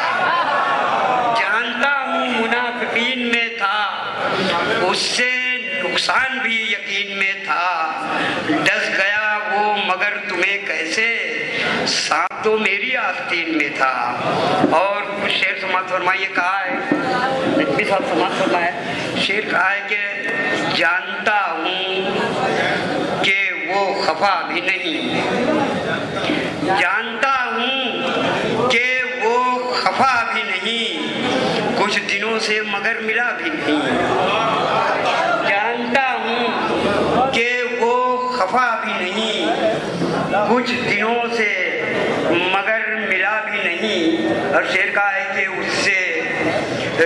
जानता हूँ मुनाफिकीन में था, उससे नुकसान भी यकीन में था। डस गया वो मगर तुम्हें कैसे, सांप तो मेरी आस्तीन में था। और कुछ शेर समाज फरमाइए कहा है, नकवी साहब समाज फरमाया, शेर कहा है कि जानता हूँ कि वो खफा भी नहीं, जानता हूँ कि वो खफा भी नहीं, कुछ दिनों से मगर मिला भी नहीं। जानता हूँ कि वो खफा भी नहीं, कुछ दिनों से मगर मिला भी नहीं। और शेर का है कि उससे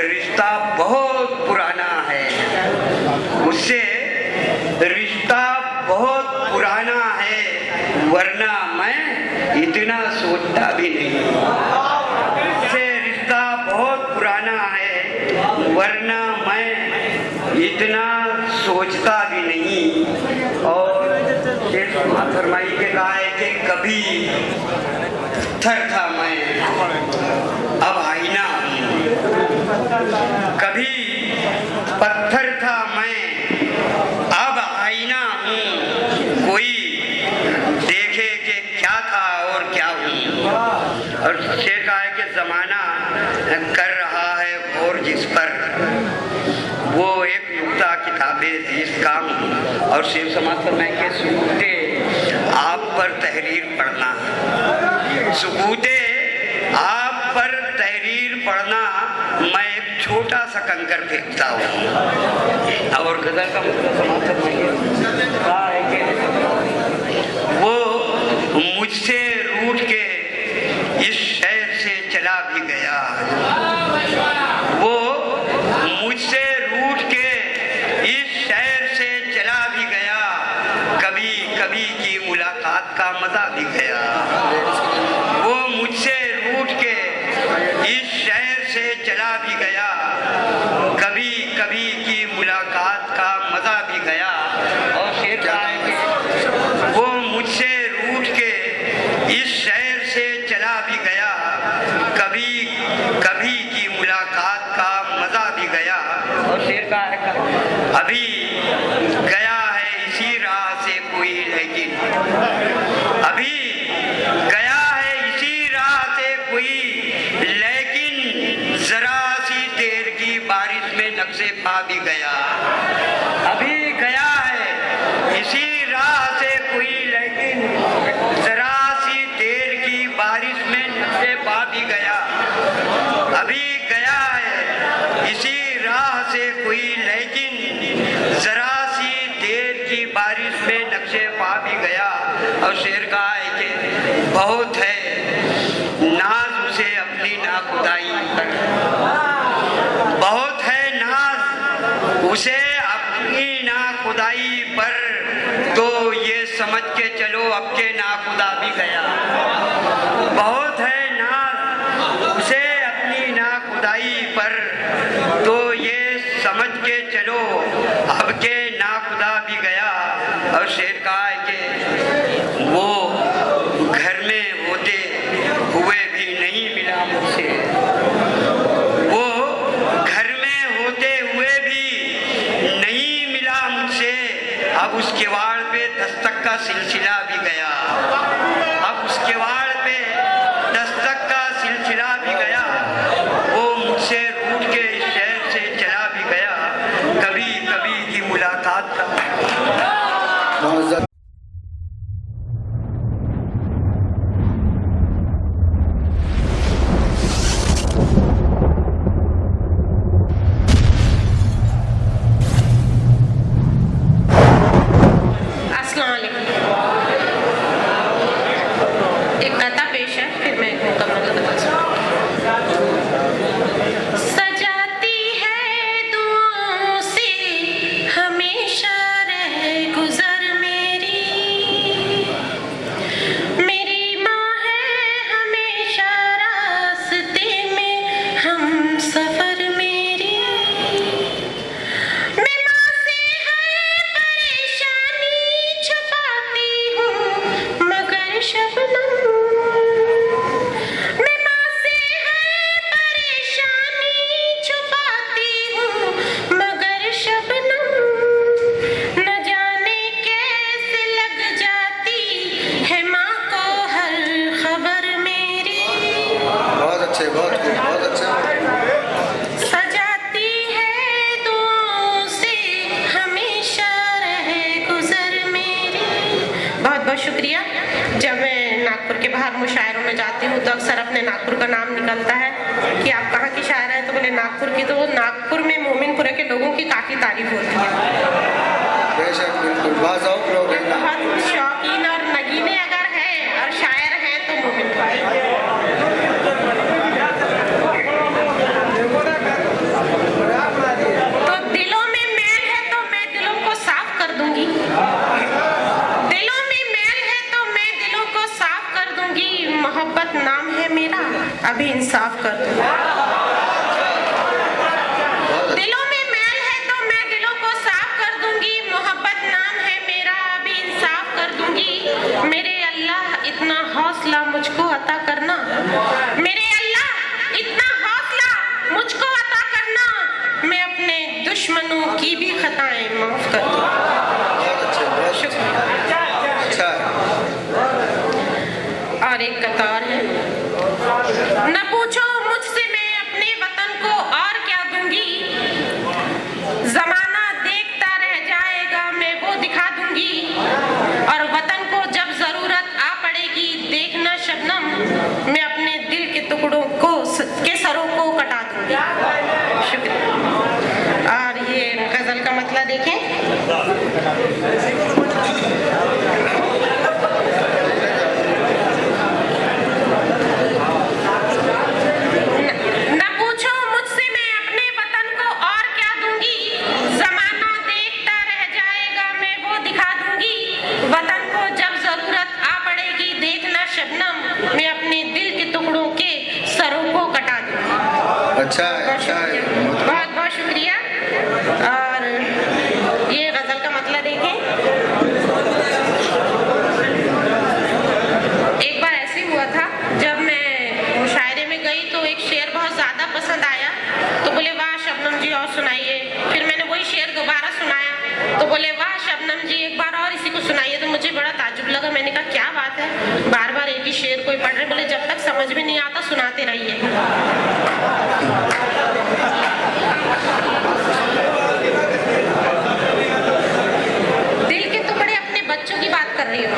रिश्ता बहुत पुराना है, उससे रिश्ता बहुत पुराना है, वरना मैं इतना सोचता भी नहीं। उससे रिश्ता बहुत पुराना है, वरना मैं इतना सोचता भी नहीं। और शेर फरमाई के कहा है कि कभी पत्थर था मैं अब आईना हूँ, कभी पत्थर था मैं अब आईना हूँ, कोई देखे कि क्या था और क्या हूँ। और शेर कहा है कि जमाना कर रहा है गौर जिस पर, वो एक नुक्ता किताबे जिस काम। और शेर समाज पर मैं के सुकूते आप पर तहरीर पढ़ना, सुकूते आप पर तहरीर पढ़ना, मैं एक छोटा सा कंकर फेंकता हूँ। और गजल का मतलब समाज पर कहा है कि वो मुझसे रूठ के इस शहर से चला भी गया, वो मुझसे रूठ के इस शहर से चला भी गया, कभी कभी की मुलाकात का मजा भी गया। वो मुझसे रूठ के इस शहर से चला भी गया, कभी कभी की मुलाकात का मजा भी गया। और शेर कहा है कि वो मुझसे रूठ के इस शहर से चला भी गया, कभी कभी की मुलाकात का मजा भी गया। और शेर कहा है अभी गया है इसी राह से कोई, लेकिन अभी गया है इसी राह से कोई, लेकिन जरा सी देर की बारिश में नक्शे पा भी गया। अभी गया है इसी राह से कोई, लेकिन जरा सी देर की बारिश में नक्शे पा भी गया। अभी गया है इसी राह से कोई, लेकिन जरा सी देर की बारिश में नक्शे पा भी गया। और शेर कहा है कि बहुत है नाज उसे अपनी नाखुदाई पर, बहुत है नाज उसे अपनी नाखुदाई पर, तो ये समझ के चलो अब के नाखुदा भी गया। बहुत है नाज उसे अपनी नाखुदाई पर, तो ये समझ के चलो अब के नाखुदा भी गया। और शेर कहा है कि वो घर में होते हुए भी नहीं मिला मुझसे, वो घर में होते हुए भी नहीं मिला मुझसे, अब उसके वाड़ पे दस्तक का सिलसिला भी गया, अब उसके वाड़ पे दस्तक का सिलसिला भी गया। वो मुझसे रूठ के इस शहर से चला भी गया, कभी कभी की मुलाकात का। मुशायरों में जाती हूँ तो अक्सर अपने नागपुर का नाम निकलता है कि आप कहाँ की शायर हैं, तो बोले नागपुर की। तो वो नागपुर में मोमिनपुरा के लोगों की काफ़ी तारीफ होती है। बेशक, बिल्कुल बाज़ौक़ लोग हैं। बहुत शौकीन और नगीने अगर हैं और शायर हैं तो मोमिनपुरा। तो दिलों में मैल है तो मैं दिलों को साफ कर दूंगी। दिलों में मैल है तो मैं दिलों को साफ कर दूंगी। मोहब्बत नाम है मेरा, अभी इंसाफ कर दूंगी। दिलों में मैल है तो मैं दिलों को साफ कर दूंगी। मोहब्बत नाम है मेरा, अभी इंसाफ कर दूंगी। मेरे अल्लाह इतना हौसला मुझको अता करना। मेरे अल्लाह इतना हौसला मुझको अता करना। मैं अपने दुश्मनों की भी खताएं माफ कर दूं। शुक्रिया। अच्छा है। और एक कतार है। न पूछो मुझसे मैं अपने वतन को और क्या दूंगी। जमाना देखता रह जाएगा, मैं वो दिखा दूंगी। और वतन को जब जरूरत आ पड़ेगी, देखना शबनम, मैं अपने दिल के टुकड़ों को के सरों को कटा दूंगी। शुक्रिया। और ये गजल का मतलब देखें। न पूछो मुझसे मैं अपने वतन को और क्या दूंगी। जमाना देखता रह जाएगा, मैं वो दिखा दूंगी। वतन को जब जरूरत आ पड़ेगी, देखना शबनम, मैं अपने दिल के टुकड़ों के सरों को कटा दूंगी। अच्छा है, अच्छा है। बहुत बहुत शुक्रिया। और ये गजल का मतलब देखें। एक बार ऐसे हुआ था, जब मैं मुशायरे में गई तो एक शेर बहुत ज़्यादा पसंद आया। तो बोले वाह शबनम जी और सुनाइए। फिर मैंने वही शेर दोबारा सुनाया तो बोले वाह शबनम जी एक बार और इसी को सुनाइए। तो मुझे बड़ा ताज्जुब लगा। मैंने कहा क्या बात है, बार बार एक ही शेर कोई पढ़ रहे। बोले जब तक समझ में नहीं आता सुनाते रहिए। दिल के टुकड़े अपने बच्चों की बात कर रही हूँ।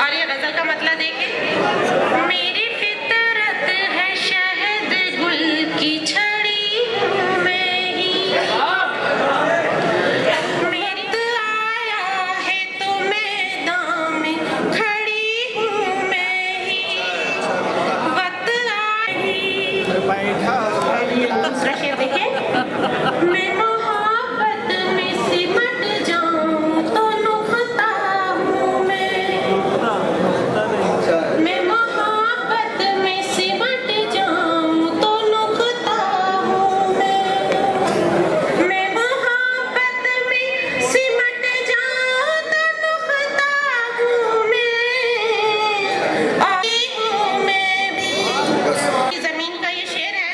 और ये गजल का मतलब देखें। मेरी फितरत है शहद गुल की छड़ी हूँ मैं ही। मेरी आया है तो मैदान में खड़ी हूँ मैं ही। वक्त आई। दूसरा शेर देखें। मैं मोहब्बत में सिमट जाऊं तो नुकता हूँ मैं। मैं मोहब्बत में सिमट जाऊं तो नुकता हूँ मैं। मैं मोहब्बत में सिमट जाऊं तो नुकता हूँ मैं। आई हूँ मैं भी। जमीन का ये शेर है।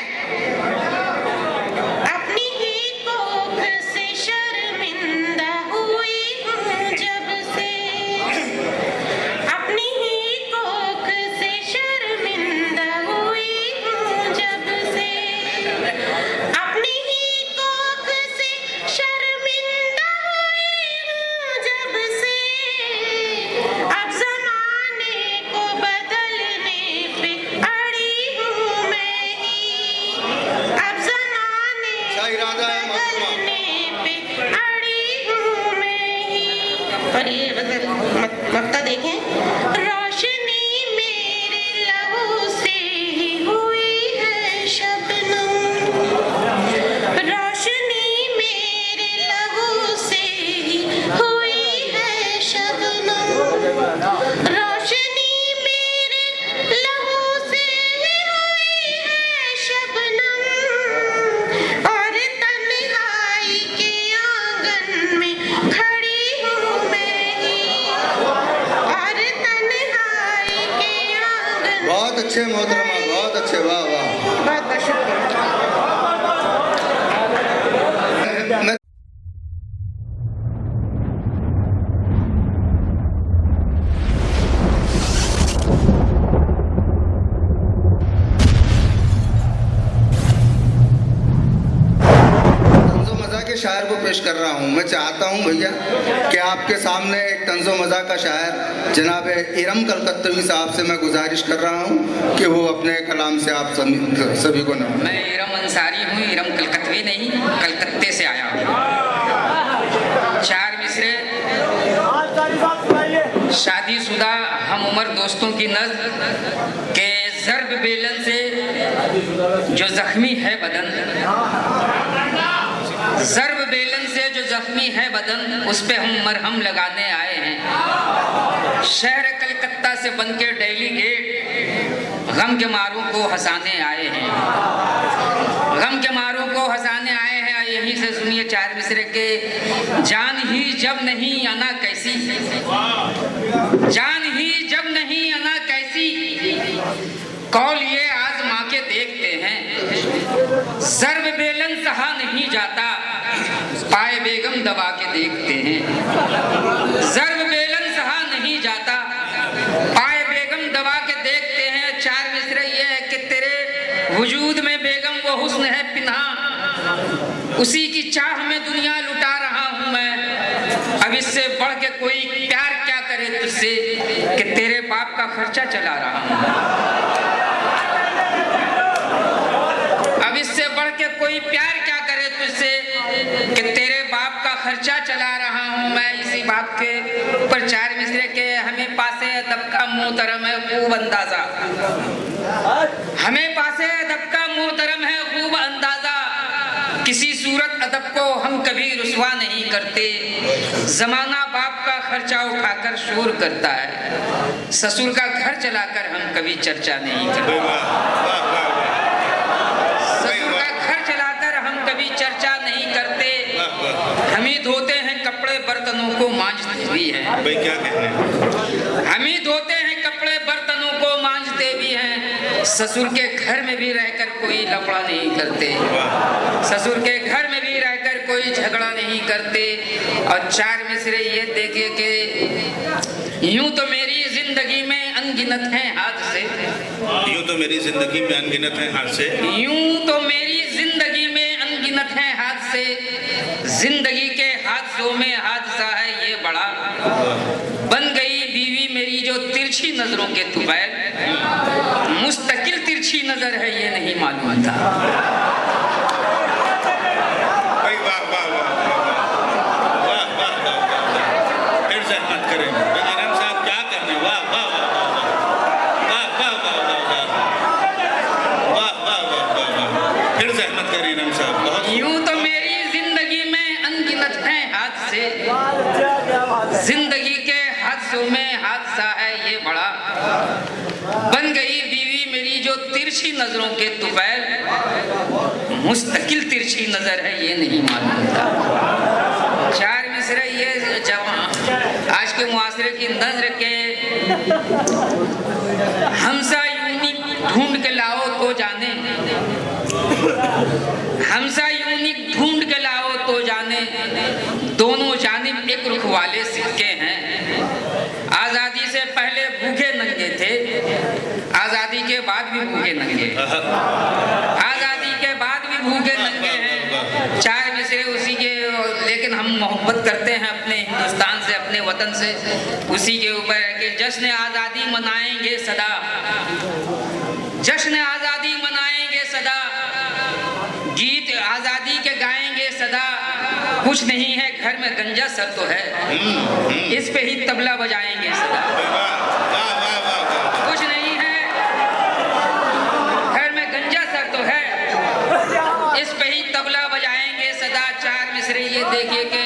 अपनी ही कोख से शर्मिंदा हुई हूँ जब से। अपनी ही कोख से शर्मिंदा हुई हूँ जब से। अपनी ही कोख से शर्मिंदा हुई हूँ जब से। अब जमाने को बदलने पे अड़ी हूँ मैं ही। अब जमाने क्या इरादा है मोहतरमा? बदलने पे अड़ी हूँ मैं ही। और ये गजल मक्ता देखें। रोशनी मेरे लहू से ही हुई है शबनम। रोशनी मेरे लहू से ही हुई है शबनम। रोशनी मेरे लहू से ही हुई है शबनम। और तन्हाई के आंगन में खड़ी हूँ मैं ही। और तन्हाई के आंगन। बहुत अच्छे मोहतरमा, बहुत अच्छे। वाह वाह। बहुत बहुत शुक्रिया। मैं शायर को पेश कर रहा हूँ। मैं चाहता हूँ भैया कि आपके सामने एक तंज़ो मज़ा का शायर जनाब इरम कलकत्तवी साहब से मैं गुजारिश कर रहा हूँ कि वो अपने कलाम से आप सभी को नवाजें। मैं इरम अंसारी हूँ, इरम कलकत्तवी नहीं, कलकत्ते से आया हूँ। 4 मिसरे शादीशुदा हम उम्र दोस्तों की नज़्म के ज़र्ब बेलन से जो ज़ख्मी है बदन, ज़र्ब बेलन से जो ज़ख्मी है बदन, उस पे हम मरहम लगाने आए हैं। शहर कलकत्ता से बनके डेलीगेट गम के मारों को हंसाने आए हैं, गम के मारों को हंसाने आए हैं। यहीं से सुनिए 4 मिसरे के। जान ही जब नहीं अना कैसी, जान ही जब नहीं अना कैसी, कौल ये आजमा के देखते हैं। ज़र्ब बेलन सहा नहीं जाता, पाए बेगम दबा के देखते हैं। ज़र्ब बेलन सहा नहीं जाता, पाए बेगम दबा के देखते हैं। 4 मिसरे ये है कि तेरे वजूद में बेगम वो हुस्न है पिन्हा, उसी की चाह में दुनिया लुटा रहा हूँ मैं। अब इससे बढ़ के कोई प्यार क्या करे तुझसे कि तेरे बाप का खर्चा चला रहा हूँ। अब इससे बढ़ के कोई प्यार क्या करे तुझसे कि तेरे बाप का खर्चा चला रहा हूँ मैं। इसी बात के ऊपर 4 मिसरे के। हमें पासे अदब का मोहतरम है खूब अंदाजा, हमें पासे अदब का मोहतरम है खूब अंदाजा। किसी सूरत अदब को हम कभी रुसवा नहीं करते, जमाना बाप का खर्चा उठाकर शोर करता है, ससुर का घर चलाकर हम कभी चर्चा नहीं करते। ससुर का घर चलाकर हम कभी चर्चा नहीं करते। हम ही धोते हैं कपड़े बर्तनों को मांजते भी हैं, हम ही धोते हैं कपड़े बर्तनों को मांजते भी हैं। ससुर के घर में भी रहकर कोई लफड़ा नहीं करते, ससुर के घर में भी रहकर कोई झगड़ा नहीं करते। और 4 मिसरे ये देखे कि यूं तो मेरी जिंदगी में अनगिनत हैं हादसे, यूं तो मेरी जिंदगी में अनगिनत हैं हादसे, यूं तो मेरी जिंदगी में अनगिनत हैं हादसे। जिंदगी के हादसों में हादसा है ये बड़ा, बन गई बीवी मेरी जो तिरछी नजरों के तुफैल, मुस्तकिल तिरछी नजर है ये नहीं मालूम था। फिर सहमत करें इरम साहब, क्या कहने, वाह वाह वाह वाह वाह वाह वाह वाह, फिर सहमत करें इरम साहब। बहुत यूं तो मेरी जिंदगी में अनगिनत हैं हादसे, जिंदगी के हादसों में हादसा है ये बड़ा, बन गई बीवी मेरी जो तिरछी नजरों के तुफैल, मुस्तकिल तिरछी नजर है ये नहीं मालूम था। 4 मिसरे ये जब आज के मुआसरे की नजर के हमसा यूनिक ढूंढ के लाओ तो जाने, हमसा यूनिक ढूंढ के लाओ तो जाने, दोनों जानिब एक रुख वाले सिक्के हैं। आजादी से पहले भूखे नंगे थे, आजादी के बाद भी भूखे नंगे, आजादी के बाद भी भूखे नंगे हैं। 4 मिसरे उसी के। लेकिन हम मोहब्बत करते हैं अपने हिंदुस्तान से, अपने वतन से, उसी के ऊपर है कि जश्न आज़ादी मनाएंगे सदा, जश्न आज़ादी मनाएंगे सदा, गीत आज़ादी के गाएंगे सदा। कुछ नहीं है घर में गंजा सर तो है, इस पे ही तबला बजाएंगे सदा। कुछ नहीं है घर में गंजा सर तो है, इस पे ही तबला बजाएंगे सदा। 4 मिसरे ये देखिए कि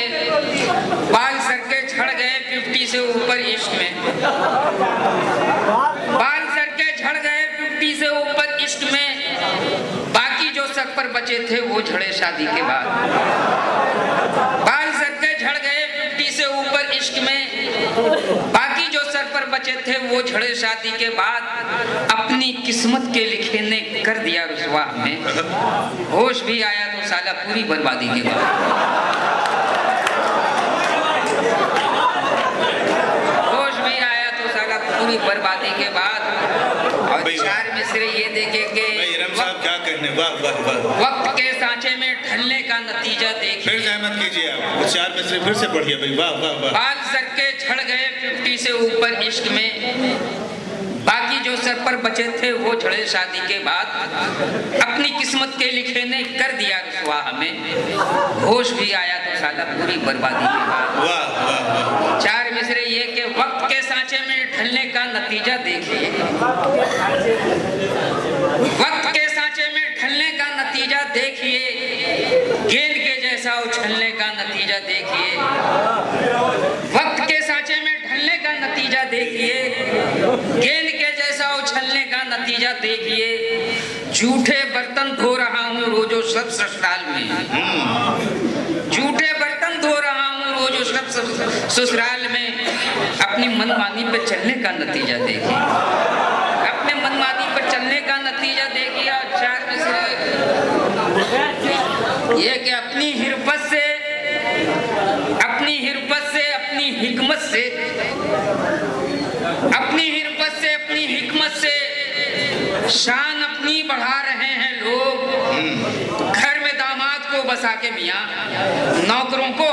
बाल सर के झड़ गए 50 से ऊपर इश्क में, बाल सर के झड़ गए 50 से ऊपर इश्क में। बाकी जो सर पर बचे थे वो झड़े शादी के बाद। बाल सर के झड़ गए 50 से ऊपर इश्क में, बाकी जो सर पर बचे थे वो झड़े शादी के बाद। अपनी किस्मत के लिखे ने कर दिया रुसवा हमें, होश भी आया तो साला पूरी बर्बादी के बाद। होश भी आया तो साला पूरी बर्बादी के बाद। और 4 मिसरे ये देखे कि इरम साहब क्या कहने, वाह वाह वाह। वक्त के सांचे में ढलने का का नतीजा फिर देखिए। जहमत कीजिए आप, वो 4 मिसरे फिर से पढ़िए भाई, वाह वाह वाह। बाल सर के झड़ गए 50 से ऊपर इश्क में, बाकी जो सर पर बचे थे वो झड़े शादी के बाद। अपनी किस्मत के लिखे ने कर दिया रुसवा हमें, होश भी आया तो साला पूरी बर्बादी के बाद। वाह वाह वाह। 4 मिसरे ये कि वक्त के सांचे में ढलने का नतीजा देखिए, वक्त के सांचे में ढलने का नतीजा देखिए, गेंद के जैसा उछलने का नतीजा देखिए, वक्त के सांचे में ढलने का नतीजा देखिए, गेंद के जैसा उछलने का नतीजा देखिए। झूठे बर्तन धो रहा हूँ रोजो सब ससुराल में, झूठे बर्तन धो रहा हूँ रोजो सब ससुराल में। अपनी मनमानी पे चलने का नतीजा देखिए, अपने मनमानी पर चलने का नतीजा देखिए। और 4 मिसरे ये कि अपनी हिरपत से, अपनी हिरपत से, अपनी हिकमत से, अपनी हिरपत से, अपनी हिकमत से शान अपनी बढ़ा रहे हैं लोग। घर में दामाद को बसा के मियाँ, नौकरों को